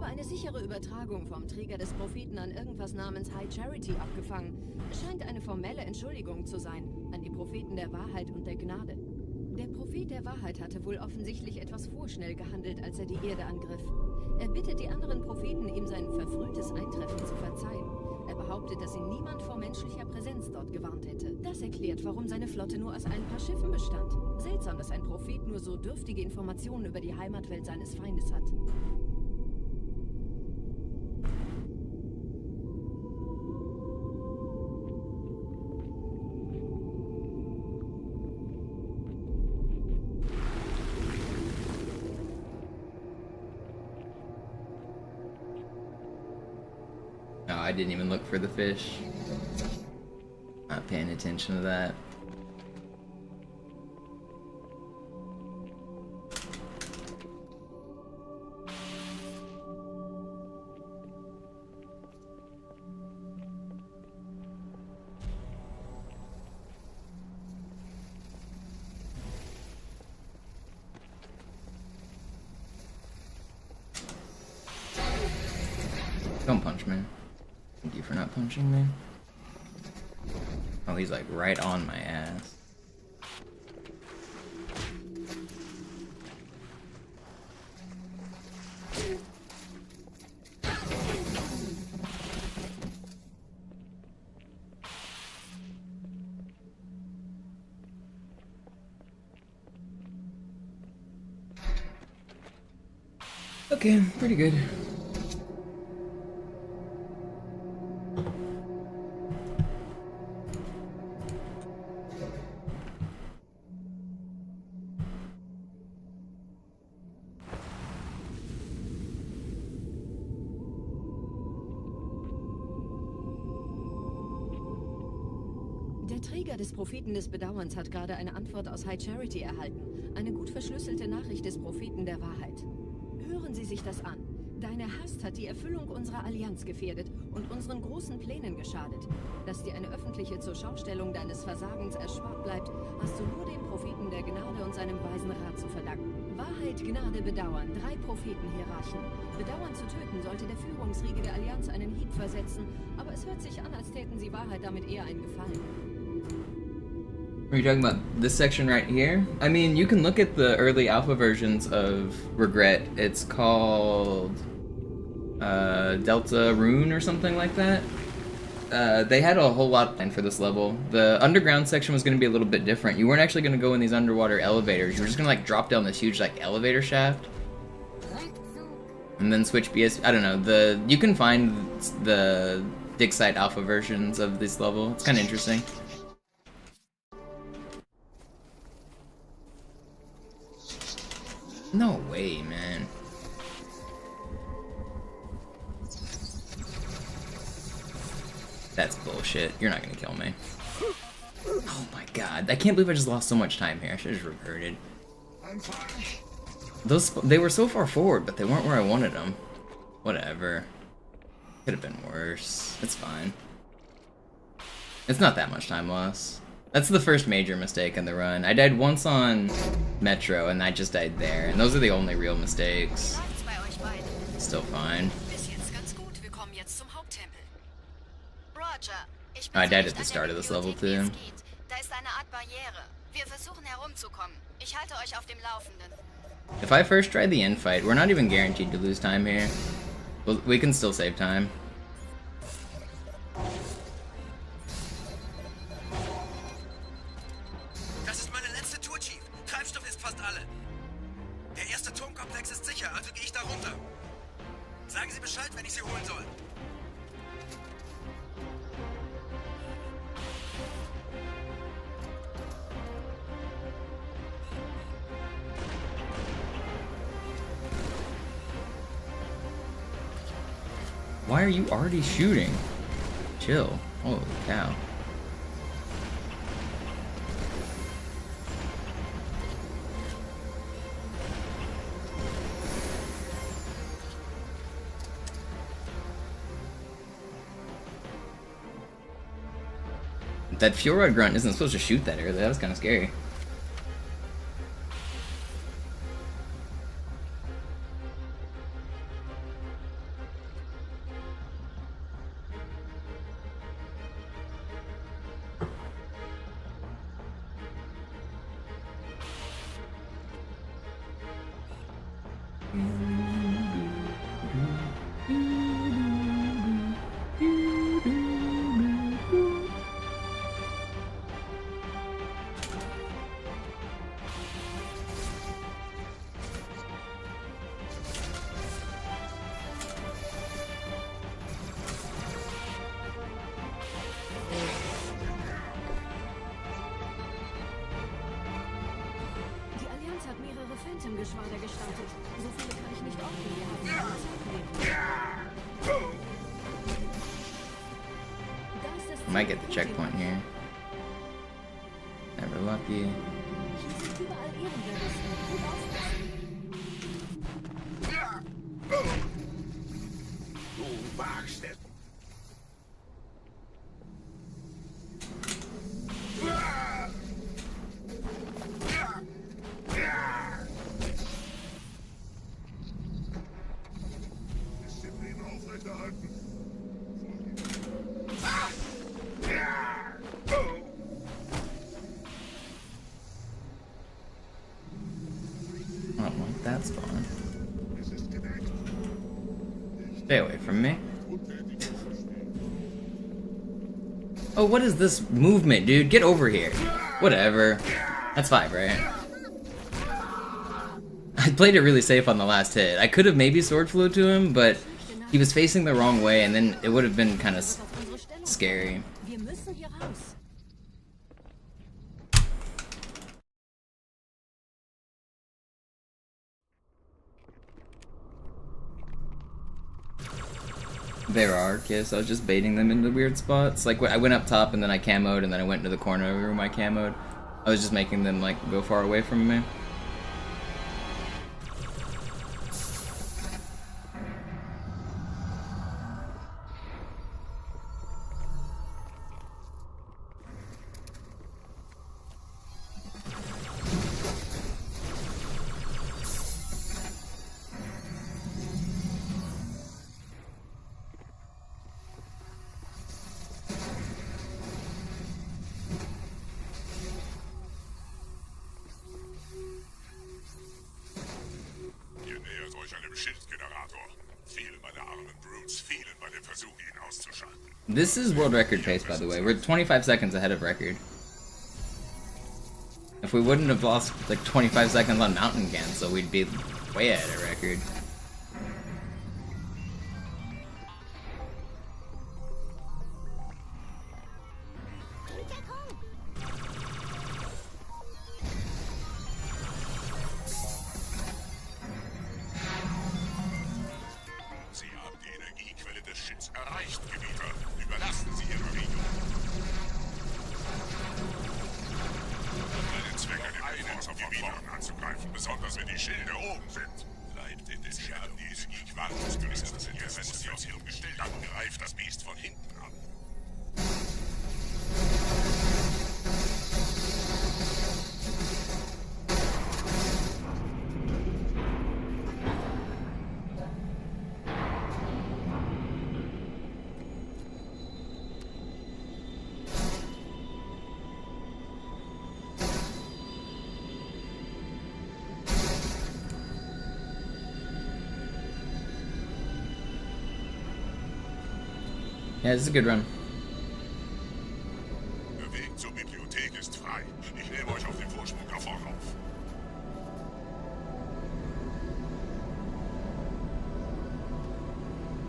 habe eine sichere Übertragung vom Träger des Propheten an irgendwas namens High Charity abgefangen. Es scheint eine formelle Entschuldigung zu sein, an die Propheten der Wahrheit und der Gnade. Der Prophet der Wahrheit hatte wohl offensichtlich etwas vorschnell gehandelt, als er die Erde angriff. Er bittet die anderen Propheten, ihm sein verfrühtes Eintreffen zu verzeihen. Er behauptet, dass ihn niemand vor menschlicher Präsenz dort gewarnt hätte. Das erklärt, warum seine Flotte nur aus ein paar Schiffen bestand. Seltsam, dass ein Prophet nur so dürftige Informationen über die Heimatwelt seines Feindes hat. Oh, I didn't even look for the fish. Not paying attention to that. Don't punch me. Thank you for not punching me. Oh, he's like right on my ass. Okay, pretty good. Der Träger des Propheten des Bedauerns hat gerade eine Antwort aus High Charity erhalten. Eine gut verschlüsselte Nachricht des Propheten der Wahrheit. Hören Sie sich das an. Deine Hast hat die Erfüllung unserer Allianz gefährdet und unseren großen Plänen geschadet. Dass dir eine öffentliche Zurschaustellung deines Versagens erspart bleibt, hast du nur dem Propheten der Gnade und seinem weisen Rat zu verdanken. Wahrheit, Gnade, Bedauern, 3 Prophetenhierarchen. Bedauern zu töten sollte der Führungsriege der Allianz einen Hieb versetzen, aber es hört sich an, als täten sie Wahrheit damit eher einen Gefallen. Are you talking about this section right here? I mean, you can look at the early alpha versions of Regret. It's called Delta Rune or something like that. They had a whole lot planned for this level. The underground section was going to be a little bit different. You weren't actually going to go in these underwater elevators. You were just going to like drop down this huge like elevator shaft. And then switch BS. I don't know. You can find the dig site alpha versions of this level. It's kind of interesting. No way, man. That's bullshit. You're not gonna kill me. Oh my god. I can't believe I just lost so much time here. I should have just reverted. They were so far forward, but they weren't where I wanted them. Whatever. Could have been worse. It's fine. It's not that much time loss. That's the first major mistake in the run. I died once on Metro, and I just died there. And those are the only real mistakes. Still fine. I died at the start of this level, too. If I first try the end fight, we're not even guaranteed to lose time here. We can still save time. Sagen Sie Bescheid, wenn ich Sie holen soll. Why are you already shooting? Chill. Holy cow. That fuel rod grunt isn't supposed to shoot that early. That was kind of scary. Die Allianz hat mehrere Phantom-Geschwader gestartet. So viele kann ich nicht ordnen. Wir haben keine Zeit mehr. Da ist das Might get the checkpoint here. Never lucky. Hier sind überall Ehrengardisten. Gut aufpassen. Du wagst es. Disziplin aufrechterhalten. I don't like that spawn. Stay away from me. Oh, what is this movement, dude? Get over here. Whatever. That's 5, right? I played it really safe on the last hit. I could have maybe sword flew to him, but he was facing the wrong way, and then it would have been kind of scary. Wir müssen hier raus. There are kiss. I was just baiting them into weird spots. Like I went up top and then I camoed, and then I went into the corner of the room I camoed. I was just making them like go far away from me. Ihr nähert euch einem Schildgenerator. Viele meiner armen Brutes fielen bei dem Versuch, ihn auszuschalten. This is world record pace, by the way. We're 25 seconds ahead of record. If we wouldn't have lost like 25 seconds on Mountain Cancel, we'd be way ahead of record. Sie haben die Energiequelle des Schilds erreicht, Gebieter. Überlassen Sie Ihre Riegel. Den Zweck an den Einfluss von vorn anzugreifen, besonders wenn die Schilde oben sind. Bleibt in den Scherben die Energiequelle des Gewisses in Ihr Messer aus Ihrem Gestell. Dann greift das Biest von hinten an. Yeah, this is a good run. Der Weg zur Bibliothek ist frei. Ich nehme euch auf den Vorsprung da vorne auf.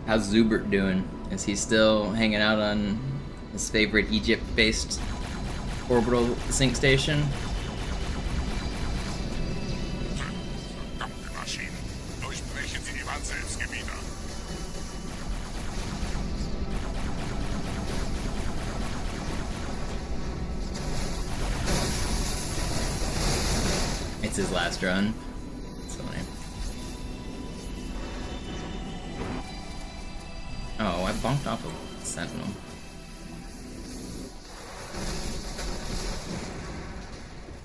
How's Zubert doing? Is he still hanging out on his favorite Egypt-based orbital sync station? Verdammte Maschinen. Durchbrechen Sie die Wand selbst, Gebieter. It's his last run. It's funny. Oh, I bumped off a sentinel.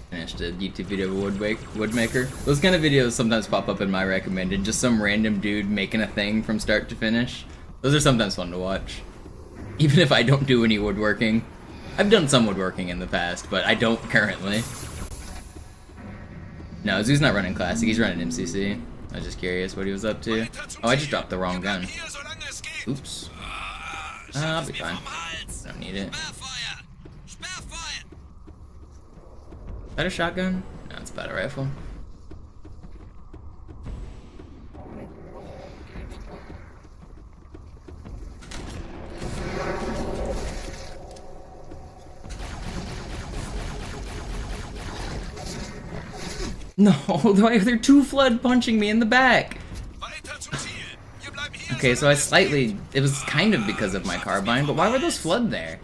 Finished a YouTube video of a woodmaker. Those kind of videos sometimes pop up in my recommended. Just some random dude making a thing from start to finish. Those are sometimes fun to watch. Even if I don't do any woodworking. I've done some woodworking in the past, but I don't currently. No, Zoo's not running Classic, he's running MCC. I was just curious what he was up to. Oh, I just dropped the wrong gun. Oops. I'll be fine. Don't need it. Is that a shotgun? No, it's about a rifle. No, they're two flood punching me in the back. Okay, so it was kind of because of my carbine, but why were those flood there?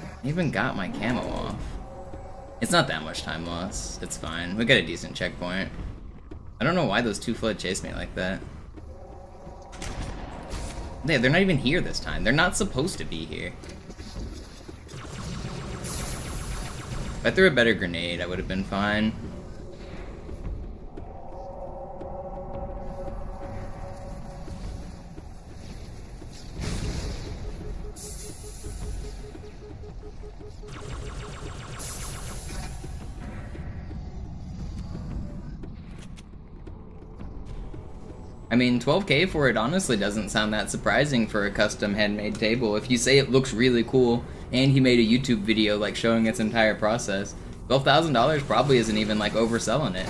I even got my camo off. It's not that much time loss. It's fine. We got a decent checkpoint. I don't know why those two flood chased me like that. They're not even here this time. They're not supposed to be here. If I threw a better grenade, I would have been fine. I mean, 12K for it honestly doesn't sound that surprising for a custom handmade table. If you say it looks really cool, and he made a YouTube video like showing its entire process, $12,000 probably isn't even like overselling it.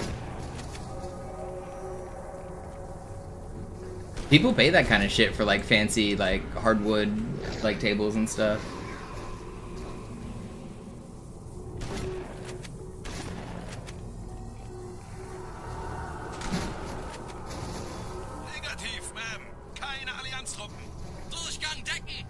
People pay that kind of shit for like fancy like hardwood like tables and stuff. Negativ, Ma'am. Keine Allianztruppen. Durchgang decken.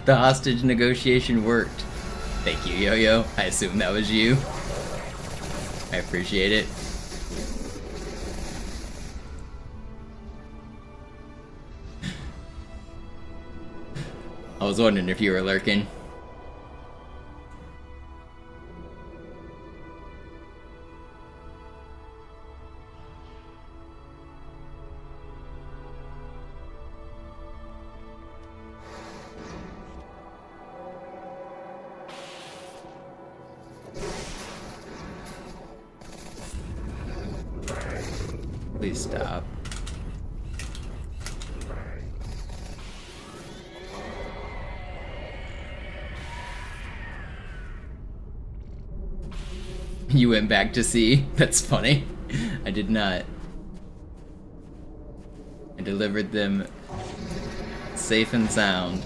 The hostage negotiation worked. Thank you, Yo-Yo. I assume that was you. I appreciate it. I was wondering if you were lurking. Please stop. You went back to sea? That's funny. I did not. I delivered them safe and sound.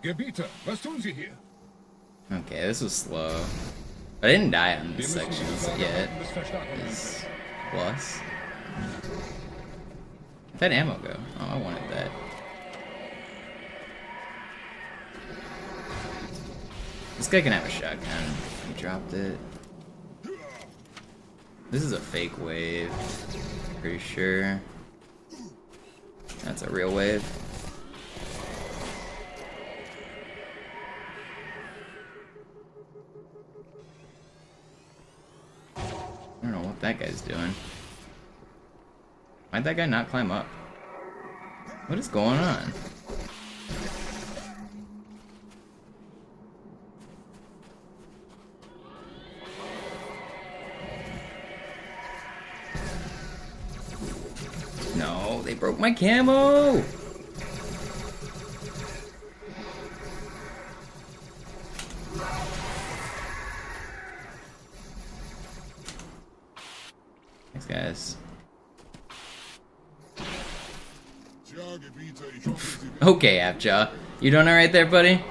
Gebieter, was tun Sie hier? Okay, this was slow. But I didn't die on this section yet. Is plus. Where'd that ammo go? Oh, I wanted that. This guy can have a shotgun. He dropped it. This is a fake wave. Pretty sure. That's a real wave. I don't know what that guy's doing. Why'd that guy not climb up? What is going on? No, they broke my camo! Thanks, guys. Okay, Apjaw. You doing alright there, buddy?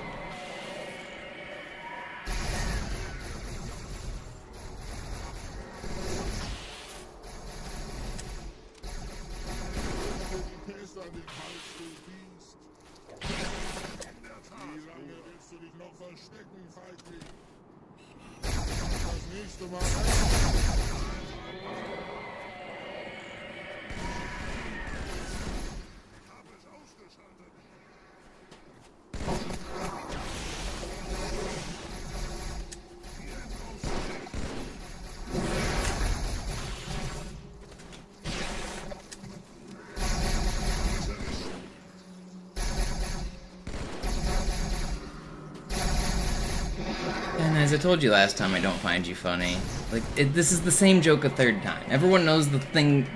And as I told you last time, I don't find you funny. Like, this is the same joke a third time. Everyone knows the thing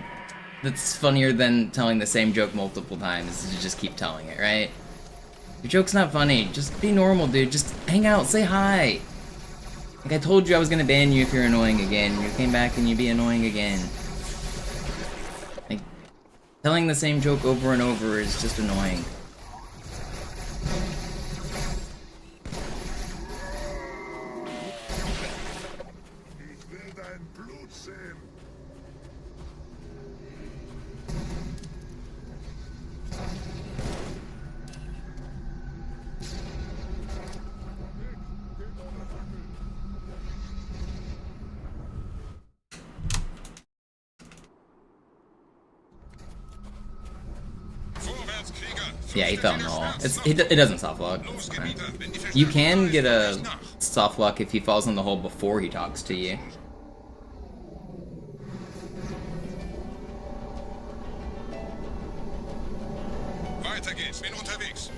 that's funnier than telling the same joke multiple times is to just keep telling it, right? Your joke's not funny. Just be normal, dude. Just hang out, say hi. Like, I told you I was gonna ban you if you're annoying again. You came back and you'd be annoying again. Like, telling the same joke over and over is just annoying. Yeah, he fell in the hole. It doesn't soft lock. It's fine. You can get a soft lock if he falls in the hole before he talks to you. Weiter geht's, bin unterwegs.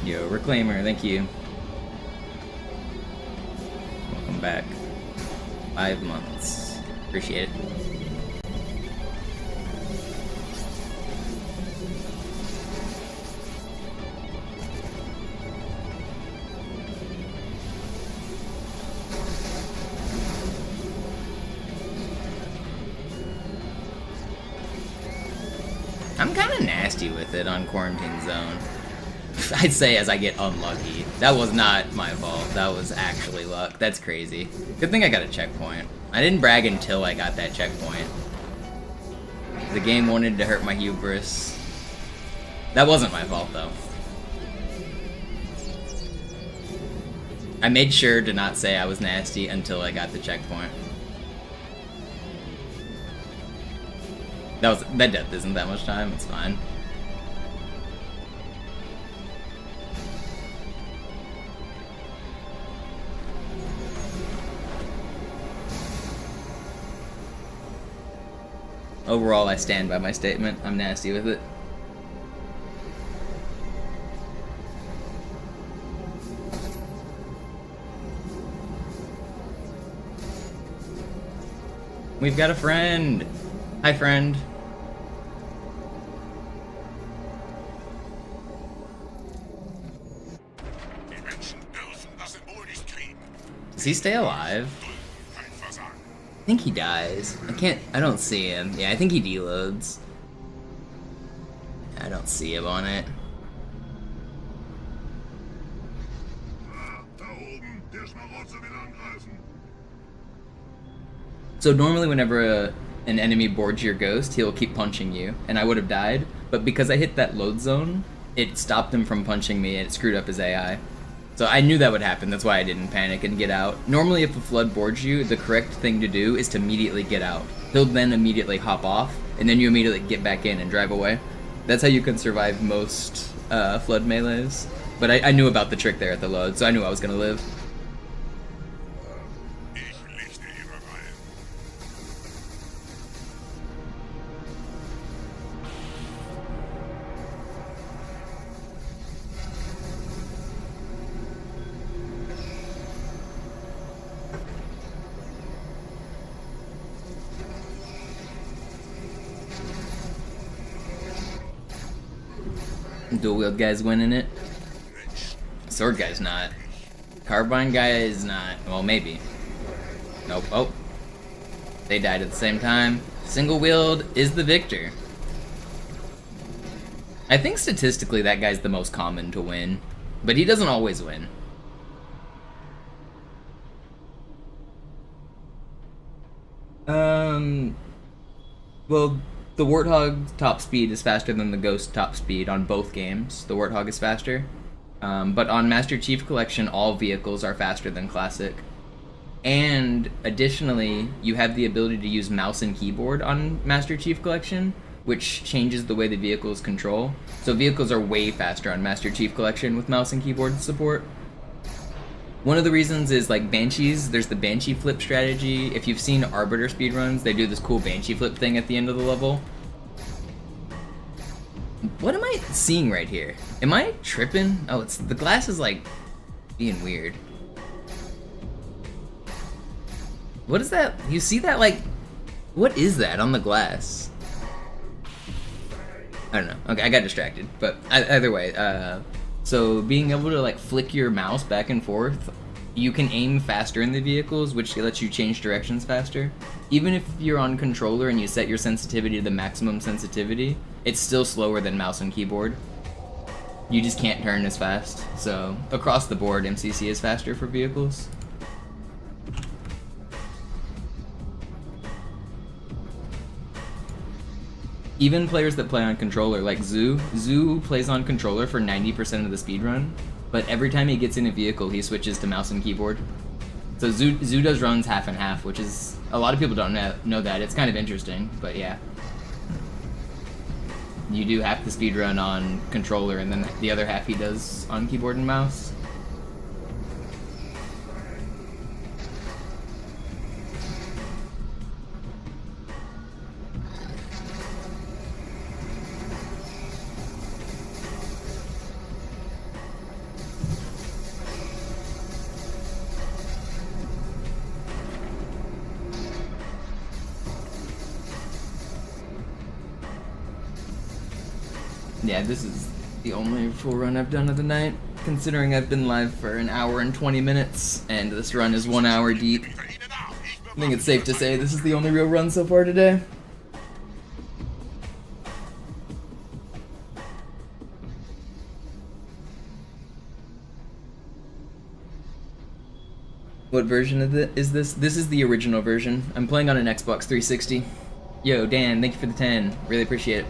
Yo, Reclaimer, thank you. Welcome back. 5 months. Appreciate it. I'm kind of nasty with it on Quarantine Zone. I'd say as I get unlucky. That was not my fault. That was actually luck. That's crazy. Good thing I got a checkpoint. I didn't brag until I got that checkpoint. The game wanted to hurt my hubris. That wasn't my fault, though. I made sure to not say I was nasty until I got the checkpoint. That death isn't that much time. It's fine. Overall, I stand by my statement. I'm nasty with it. We've got a friend. Hi, friend. Does he stay alive? I think he dies. I don't see him. Yeah, I think he deloads. I don't see him on it. So normally whenever an enemy boards your ghost, he'll keep punching you, and I would have died, but because I hit that load zone, it stopped him from punching me and it screwed up his AI. So I knew that would happen, that's why I didn't panic and get out. Normally if a flood boards you, the correct thing to do is to immediately get out. He'll then immediately hop off, and then you immediately get back in and drive away. That's how you can survive most flood melees. But I knew about the trick there at the load, so I knew I was gonna live. Dual wield guy's winning it. Sword guy's not. Carbine guy is not. Well, maybe. Nope. Oh. They died at the same time. Single wield is the victor. I think statistically that guy's the most common to win, but he doesn't always win. Well, the Warthog top speed is faster than the Ghost top speed on both games. The Warthog is faster. But on Master Chief Collection, all vehicles are faster than Classic. And additionally, you have the ability to use mouse and keyboard on Master Chief Collection, which changes the way the vehicles control. So vehicles are way faster on Master Chief Collection with mouse and keyboard support. One of the reasons is like Banshees, there's the Banshee flip strategy. If you've seen Arbiter speedruns, they do this cool Banshee flip thing at the end of the level. What am I seeing right here? Am I tripping? Oh, it's the glass is like being weird. What is that? You see that like, what is that on the glass? I don't know. Okay, I got distracted. But either way, so being able to like flick your mouse back and forth, you can aim faster in the vehicles, which lets you change directions faster. Even if you're on controller and you set your sensitivity to the maximum sensitivity, it's still slower than mouse and keyboard. You just can't turn as fast. So across the board, MCC is faster for vehicles. Even players that play on controller, like Zoo plays on controller for 90% of the speedrun, but every time he gets in a vehicle, he switches to mouse and keyboard. So Zoo does runs half and half, which is, a lot of people don't know that. It's kind of interesting, but yeah. You do half the speedrun on controller, and then the other half he does on keyboard and mouse. Yeah, this is the only full run I've done of the night, considering I've been live for an hour and 20 minutes, and this run is 1 hour deep. I think it's safe to say this is the only real run so far today. What version of is this? This is the original version. I'm playing on an Xbox 360. Yo, Dan, thank you for the 10. Really appreciate it.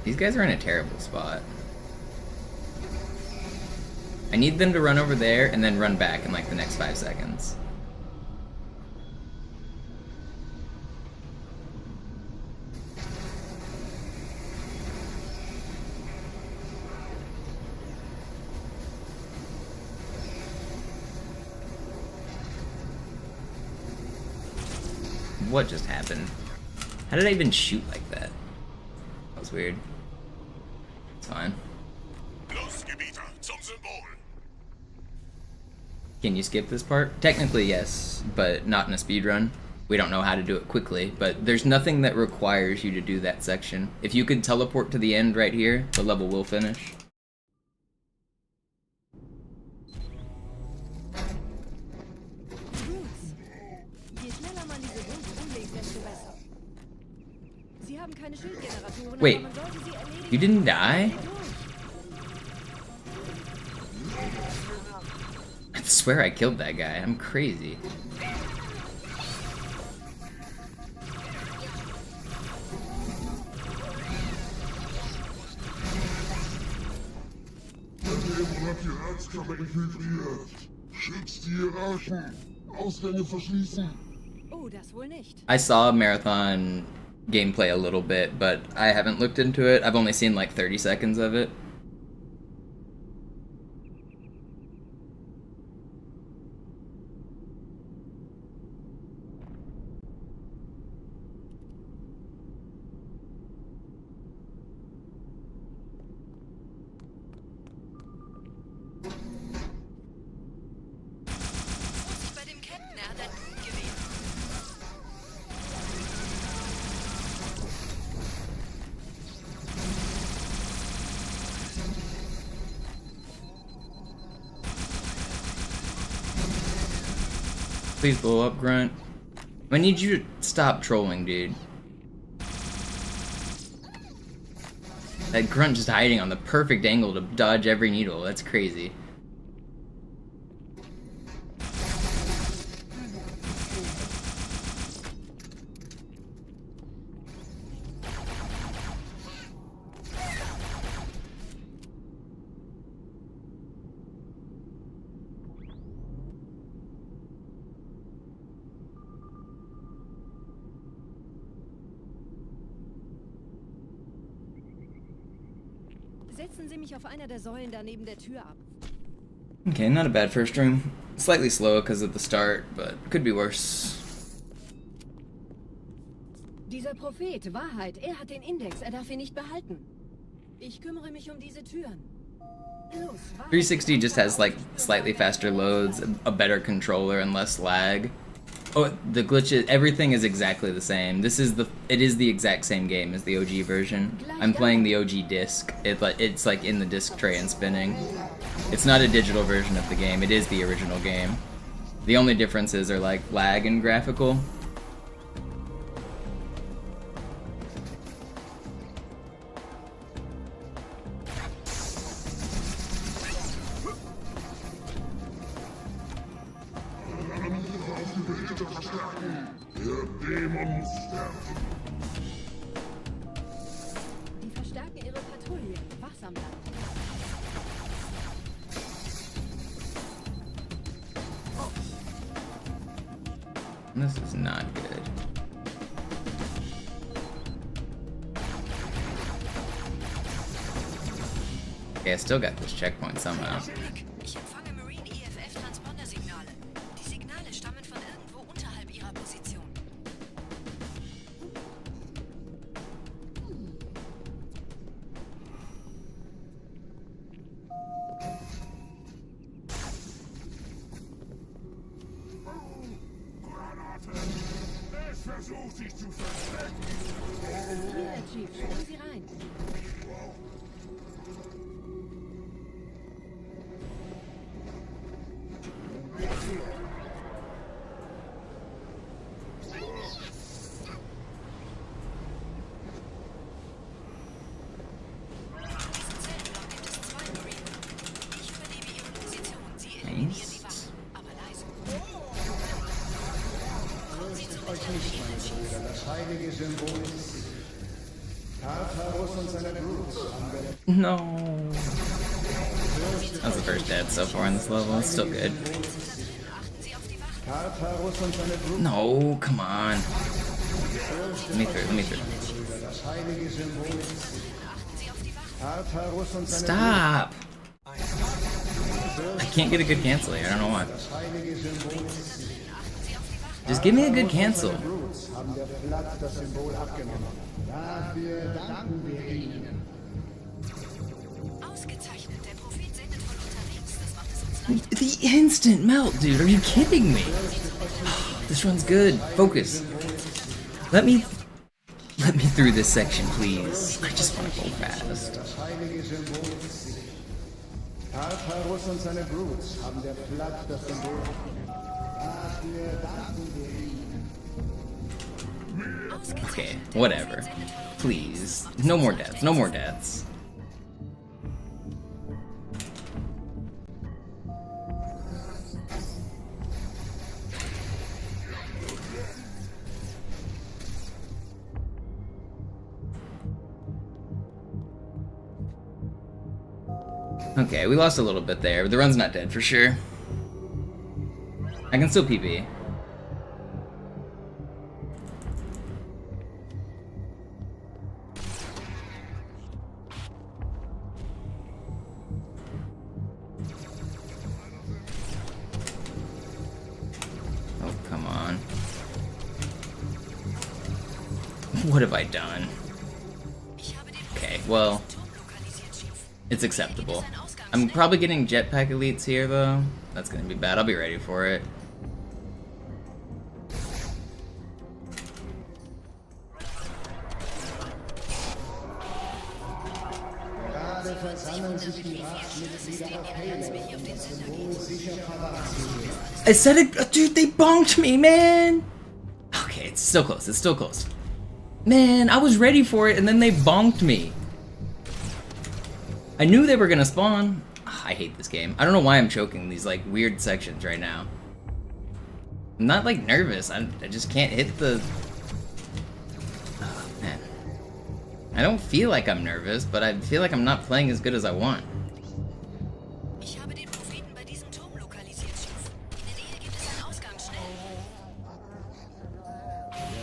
These guys are in a terrible spot. I need them to run over there and then run back in like the next 5 seconds. What just happened? How did I even shoot like that? That was weird. It's fine. Can you skip this part? Technically, yes, but not in a speedrun. We don't know how to do it quickly, but there's nothing that requires you to do that section. If you could teleport to the end right here, the level will finish. Wait, you didn't die? I swear I killed that guy. I'm crazy. I saw Marathon gameplay a little bit, but I haven't looked into it. I've only seen like 30 seconds of it. Please blow up, Grunt. I need you to stop trolling, dude. That Grunt just hiding on the perfect angle to dodge every needle. That's crazy. Setzen Sie mich auf einer der Säulen da neben der Tür ab. Okay, not a bad first room. Slightly slow because of the start, but could be worse. Dieser Prophet, Wahrheit, er hat den Index, er darf ihn nicht behalten. Ich kümmere mich um diese Türen. Los, Wahrheit. 360 just has like slightly faster loads, a better controller, and less lag. Oh, the glitches, everything is exactly the same. It is the exact same game as the OG version. I'm playing the OG disc. It's like in the disc tray and spinning. It's not a digital version of the game, it is the original game. The only differences are like lag and graphical. Die verstärken ihre Patrouillen. Wachsam bleiben. This is not good. Okay, I still got this checkpoint somehow. Ich empfange Marine EFF-Transponder-Signale. Die Signale stammen von irgendwo unterhalb ihrer Position. Hier, Chief, schauen Sie rein. Nice. No. That's the first death so far in this level. It's still good. No, come on. Let me through, let me through. Stop! I can't get a good cancel here, I don't know why. Just give me a good cancel. The instant melt, dude, are you kidding me? This run's good. Focus. Let me through this section, please. I just want to go fast. Tartarus und seine Brutes haben der Flood das Symbol. Dafür danken wir ihnen. Okay, whatever. Please. No more deaths, no more deaths. Okay, we lost a little bit there, but the run's not dead for sure. I can still PB. Oh, come on. What have I done? Okay, well, it's acceptable. I'm probably getting jetpack elites here, though. That's gonna be bad. I'll be ready for it. Gerade I said it, dude, they bonked me, man! Okay, it's still close, it's still close. Man, I was ready for it and then they bonked me. I knew they were gonna spawn. I hate this game. I don't know why I'm choking these like weird sections right now. I'm not like nervous, I just can't hit the... Oh, man. I don't feel like I'm nervous, but I feel like I'm not playing as good as I want. Ich habe den Propheten bei diesem Turm lokalisiert, Chief. In der Nähe gibt es einen Ausgang, schnell.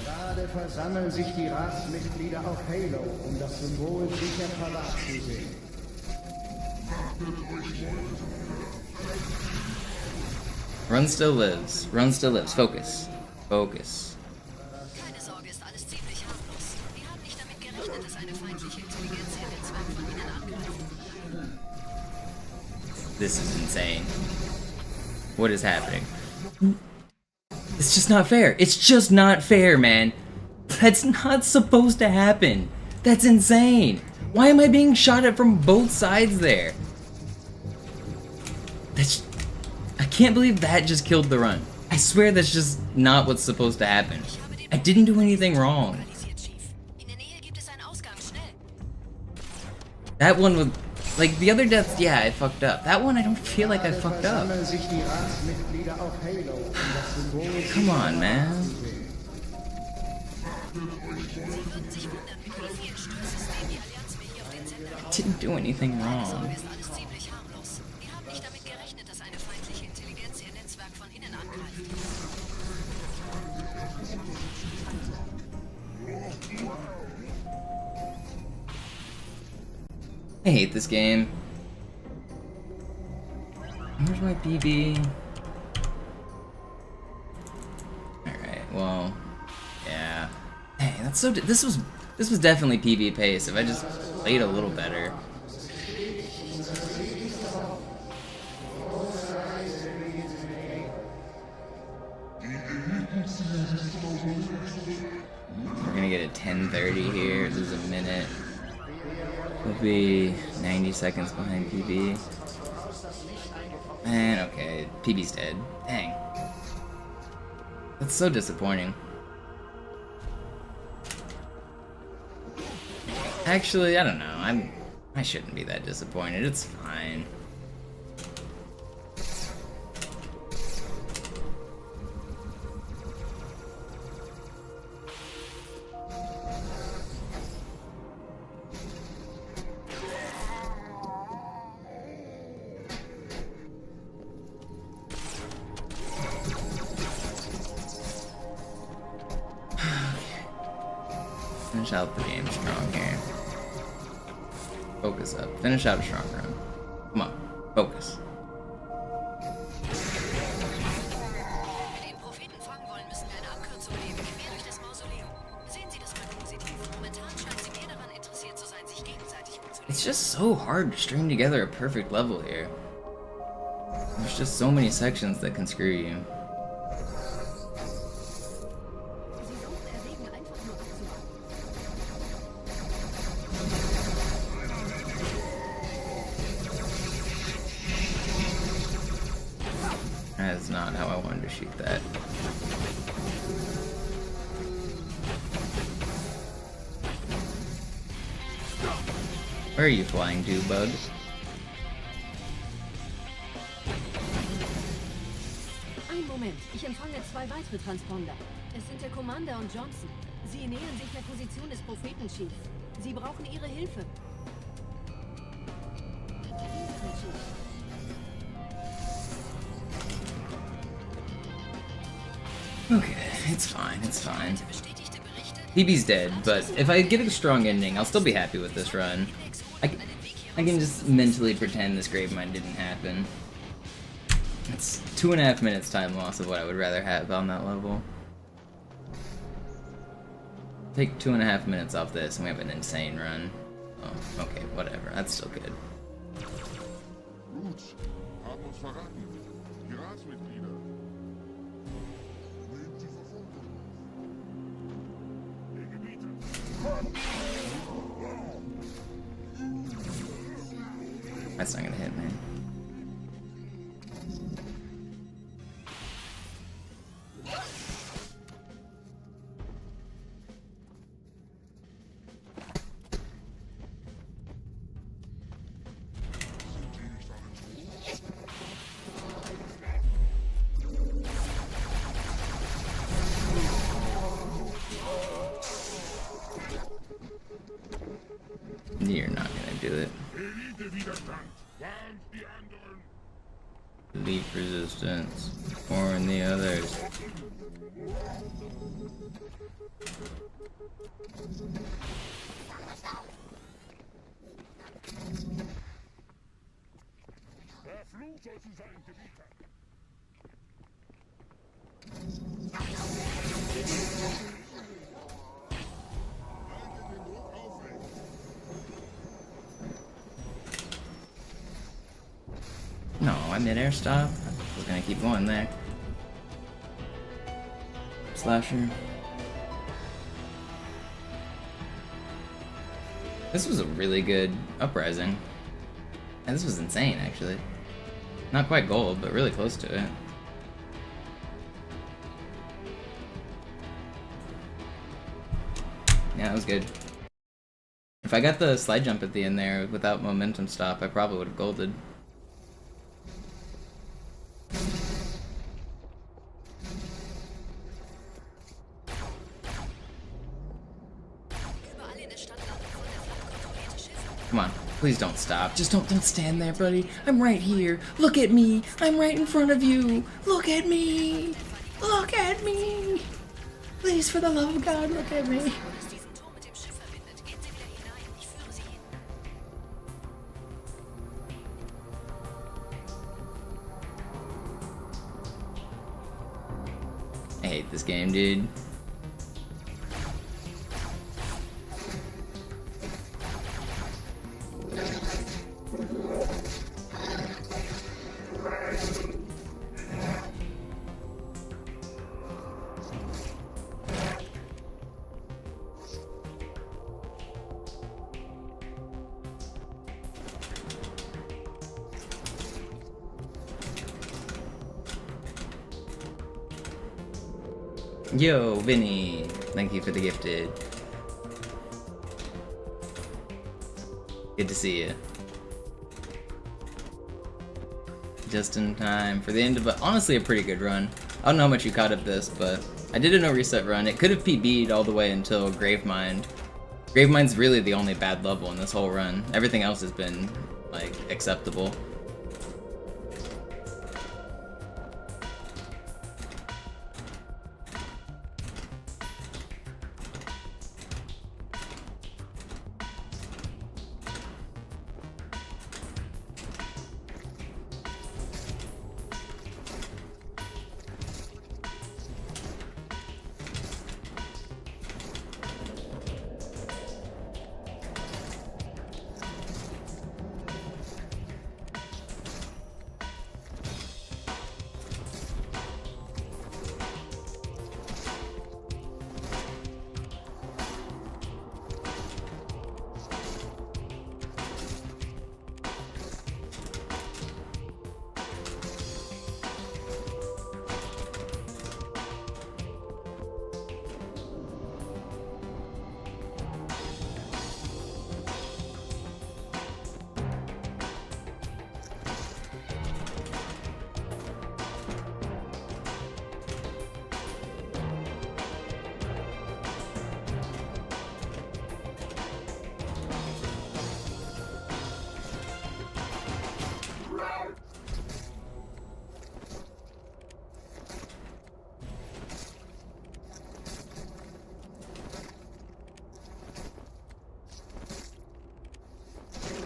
Gerade versammeln sich die Ratsmitglieder auf Halo, um das Symbol sicher parat zu sehen. Run still lives. Run still lives. Focus. Focus. Keine Sorge, ist alles ziemlich harmlos. Wir haben nicht damit gerechnet, dass eine feindliche Intelligenz ihr Netzwerk von innen angreift. This is insane. What is happening? It's just not fair. It's just not fair, man. That's not supposed to happen. That's insane. Why am I being shot at from both sides there? I can't believe that just killed the run. I swear that's just not what's supposed to happen. I didn't do anything wrong. That one was... Like, the other deaths, yeah, I fucked up. That one, I don't feel like I fucked up. Come on, man. I didn't do anything wrong. I hate this game. Where's my PB? Alright, well, yeah. Dang, that's so. This was definitely PB pace. If I just played a little better. We're gonna get a 10:30 here. This is a minute. We'll be 90 seconds behind PB. Man, okay, PB's dead. Dang. That's so disappointing. Actually, I don't know. I shouldn't be that disappointed. It's fine. Finish out the game strong here. Focus up. Finish out a strong run. Come on. Focus. It's just so hard to string together a perfect level here. There's just so many sections that can screw you. That's not how I wanted to shoot that. Where are you flying to, bud? Ein Moment, ich empfange 2 weitere Transponder. Es sind der Commander und Johnson. Sie nähern sich der Position des Propheten, Chief. Sie brauchen Ihre Hilfe. Okay, it's fine, it's fine. PB's dead, but if I get a strong ending, I'll still be happy with this run. I can just mentally pretend this Gravemind didn't happen. It's 2.5 minutes time loss of what I would rather have on that level. Take 2.5 minutes off this and we have an insane run. Oh, okay, whatever, that's still good. That's not gonna hit, man. You're not gonna do it. Elite resistance. Warn the others. No, I mid-air stop. We're gonna keep going there. Slasher. This was a really good uprising. And this was insane, actually. Not quite gold, but really close to it. Yeah, that was good. If I got the slide jump at the end there without momentum stop, I probably would have golded. Come on, please don't stop. Just don't stand there, buddy. I'm right here. Look at me. I'm right in front of you. Look at me. Look at me. Please, for the love of God, look at me. I hate this game, dude. Yo, Vinny, thank you for the gifted. Good to see you. Just in time for the end of honestly a pretty good run. I don't know how much you caught of this, but I did a no reset run. It could have PB'd all the way until Gravemind. Gravemind's really the only bad level in this whole run. Everything else has been, like, acceptable.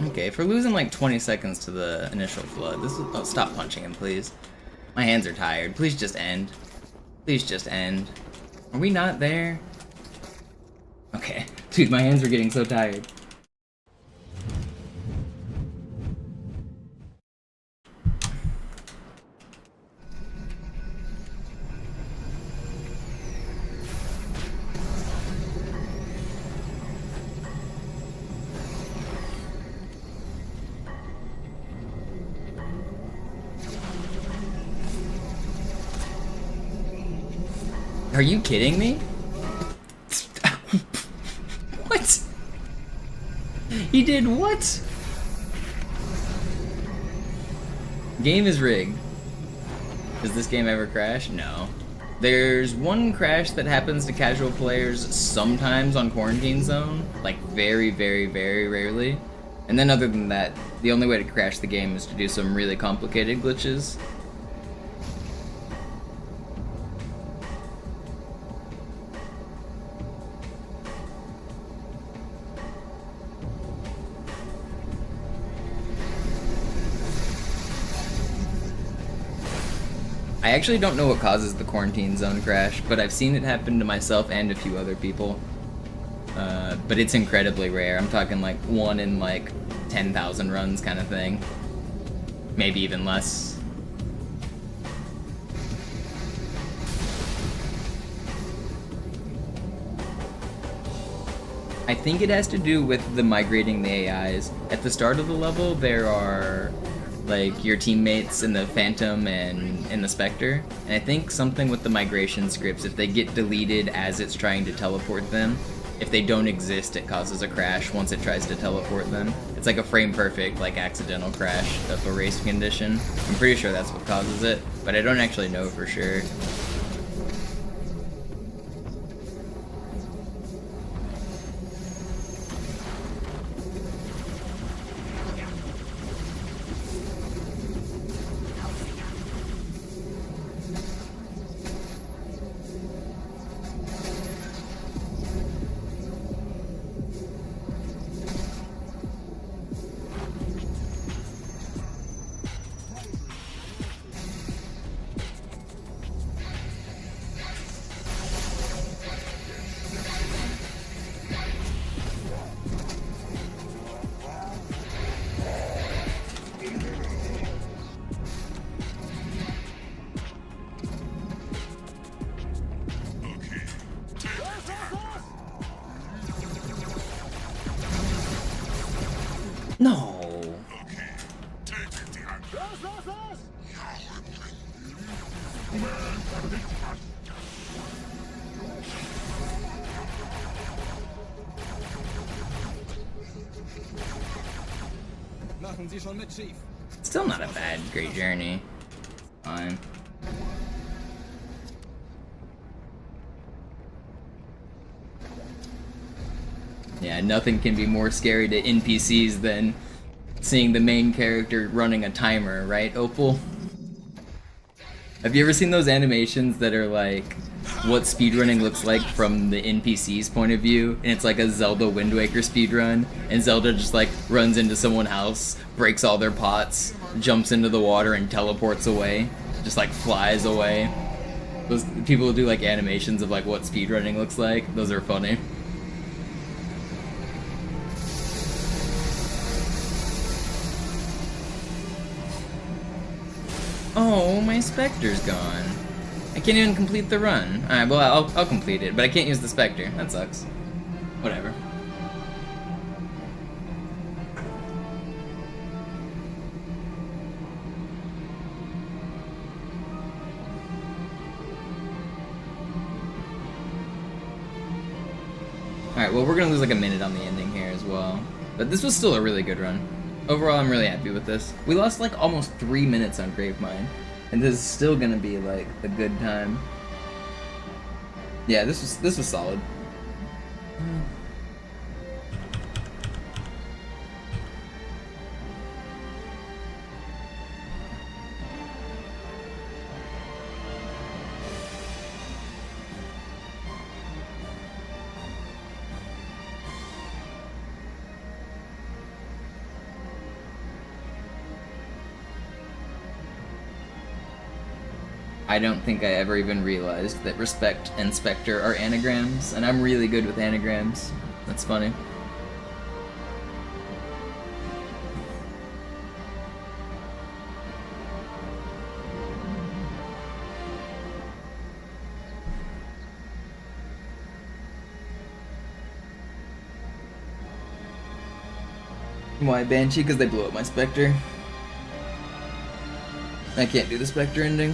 Okay, if we're losing like 20 seconds to the initial flood, this is... Oh, stop punching him, please. My hands are tired. Please just end. Please just end. Are we not there? Okay. Dude, my hands are getting so tired. Are you kidding me? What? He did what? Game is rigged. Does this game ever crash? No. There's one crash that happens to casual players sometimes on Quarantine Zone, like very, very, very rarely. And then other than that, the only way to crash the game is to do some really complicated glitches. I actually don't know what causes the Quarantine Zone crash, but I've seen it happen to myself and a few other people. But it's incredibly rare. I'm talking like 1 in like 10,000 runs kind of thing. Maybe even less. I think it has to do with the migrating the AIs. At the start of the level, there are like your teammates in the Phantom and in the Spectre, and I think something with the migration scripts, if they get deleted as it's trying to teleport them, if they don't exist, it causes a crash once it tries to teleport them. It's like a frame perfect, like accidental crash of a race condition. I'm pretty sure that's what causes it, but I don't actually know for sure. No. Still not a bad great journey. Fine. Yeah, nothing can be more scary to NPCs than seeing the main character running a timer, right, Opal? Have you ever seen those animations that are like what speedrunning looks like from the NPC's point of view? And it's like a Zelda Wind Waker speedrun, and Zelda just like runs into someone's house, breaks all their pots, jumps into the water and teleports away. Just like flies away. Those people do like animations of like what speedrunning looks like. Those are funny. Oh, my Spectre's gone. I can't even complete the run. Alright, well, I'll complete it, but I can't use the Spectre. That sucks. Whatever. Alright, well, we're gonna lose like a minute on the ending here as well. But this was still a really good run. Overall, I'm really happy with this. We lost like almost 3 minutes on Gravemind, and this is still gonna be like a good time. Yeah, this was solid. I don't think I ever even realized that Respect and Spectre are anagrams, and I'm really good with anagrams. That's funny. Why Banshee? Because they blew up my Spectre. I can't do the Spectre ending.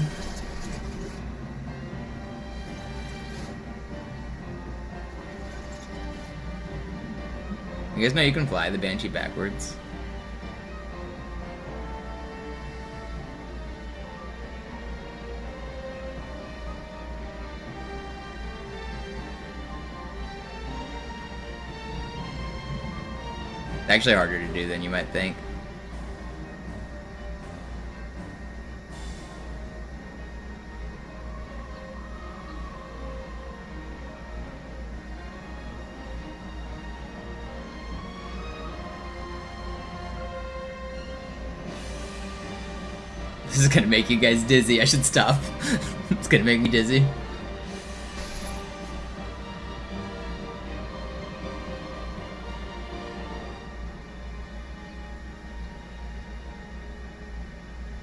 You guys know you can fly the Banshee backwards. It's actually harder to do than you might think. This is gonna make you guys dizzy. I should stop. It's gonna make me dizzy.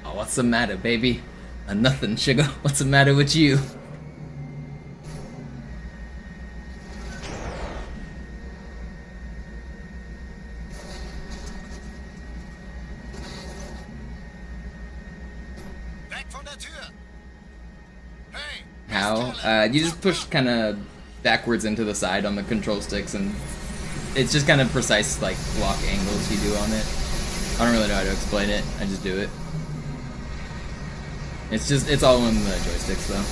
Oh, what's the matter, baby? Nothing, sugar. What's the matter with you? You just push kind of backwards into the side on the control sticks, and it's just kind of precise, like, lock angles you do on it. I don't really know how to explain it, I just do it. It's all in the joysticks, though.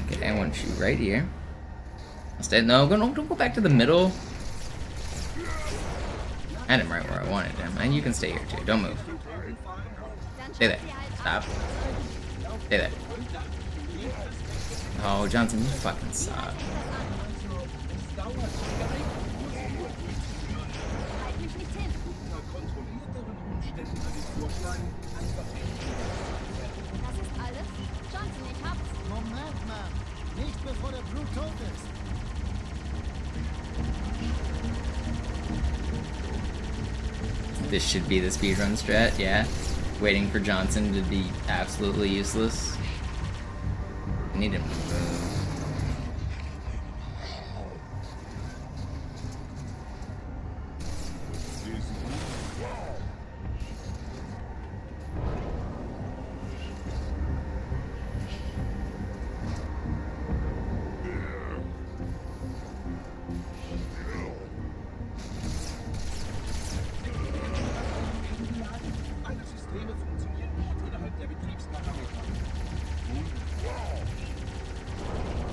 Okay, I want you right here. Instead, no, don't go back to the middle. I had him right where I wanted him, and you can stay here too. Don't move. Stay there. Stop. Stay there. Oh, Johnson, you fucking suck. Moment mal. Nicht bevor der Blut tot ist. This should be the speedrun strat, yeah. Waiting for Johnson to be absolutely useless. I need him to move.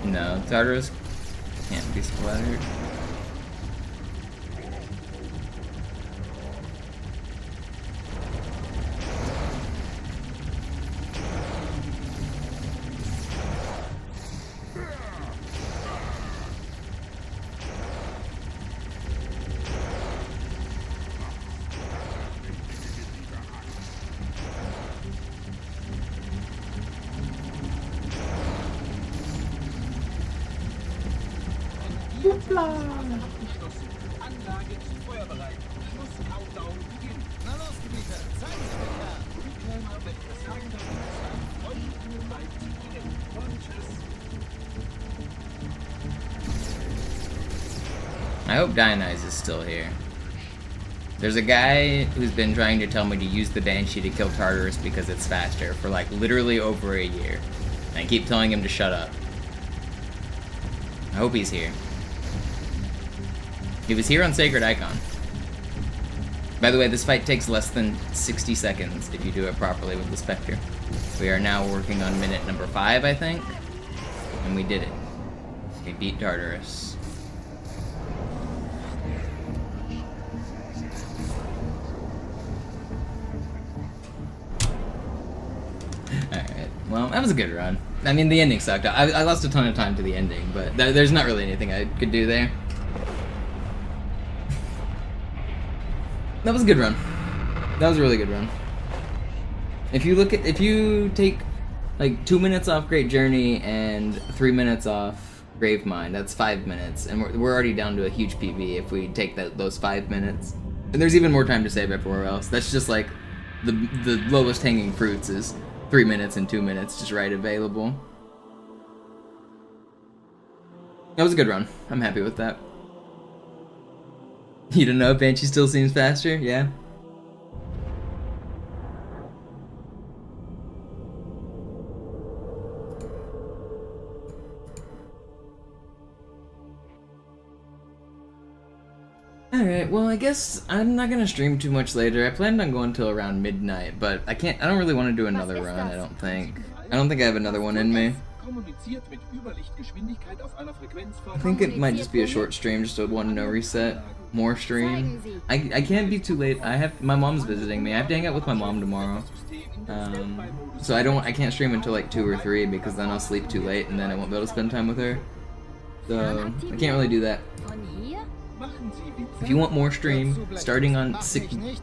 No, Tartarus can't be splattered. I hope Dionyse is still here. There's a guy who's been trying to tell me to use the Banshee to kill Tartarus because it's faster for like literally over a year. And I keep telling him to shut up. I hope he's here. He was here on Sacred Icon. By the way, this fight takes less than 60 seconds if you do it properly with the Spectre. We are now working on minute number 5, I think. And we did it. We beat Tartarus. Alright, well, that was a good run. I mean, the ending sucked. I lost a ton of time to the ending, but there's not really anything I could do there. That was a good run. That was a really good run. If you take like 2 minutes off Great Journey and 3 minutes off Gravemind, that's 5 minutes, and we're already down to a huge PB if we take those 5 minutes. And there's even more time to save everywhere else. That's just like the lowest hanging fruits is 3 minutes and 2 minutes just right available. That was a good run. I'm happy with that. You don't know if Banshee still seems faster? Yeah. Alright, well I guess I'm not gonna stream too much later. I planned on going till around midnight, but I don't really want to do another run, I don't think. I don't think I have another one in me. I think it might just be a short stream, just a one no reset. More stream. I can't be too late. My mom's visiting me. I have to hang out with my mom tomorrow. So I can't stream until like 2 or 3 because then I'll sleep too late and then I won't be able to spend time with her. So I can't really do that. If you want more stream, starting on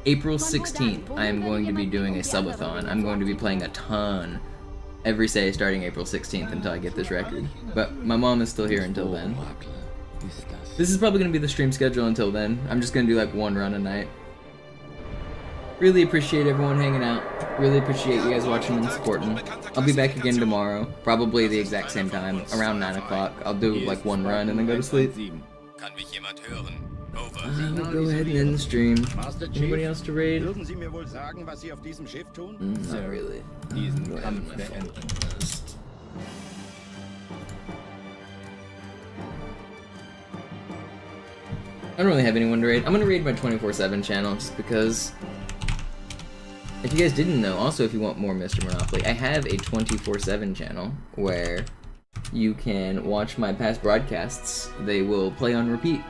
April 16th, I am going to be doing a subathon. I'm going to be playing a ton every day starting April 16th until I get this record. But my mom is still here until then. This is probably going to be the stream schedule until then. I'm just going to do like one run a night. Really appreciate everyone hanging out. Really appreciate you guys watching and supporting. I'll be back again tomorrow, probably the exact same time, around 9 o'clock. I'll do like one run and then go to sleep. I'll go ahead and end the stream. Anybody else to raid? Not really. I don't really have anyone to raid. I'm gonna raid my 24/7 channel just because. If you guys didn't know, also if you want more MisterMonopoli, I have a 24/7 channel where you can watch my past broadcasts. They will play on repeat.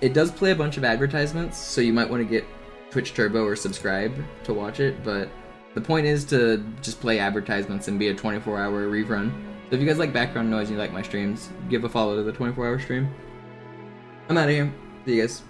It does play a bunch of advertisements, so you might want to get Twitch Turbo or subscribe to watch it, but the point is to just play advertisements and be a 24-hour rerun. So if you guys like background noise and you like my streams, give a follow to the 24-hour stream. I'm out of here. See you guys.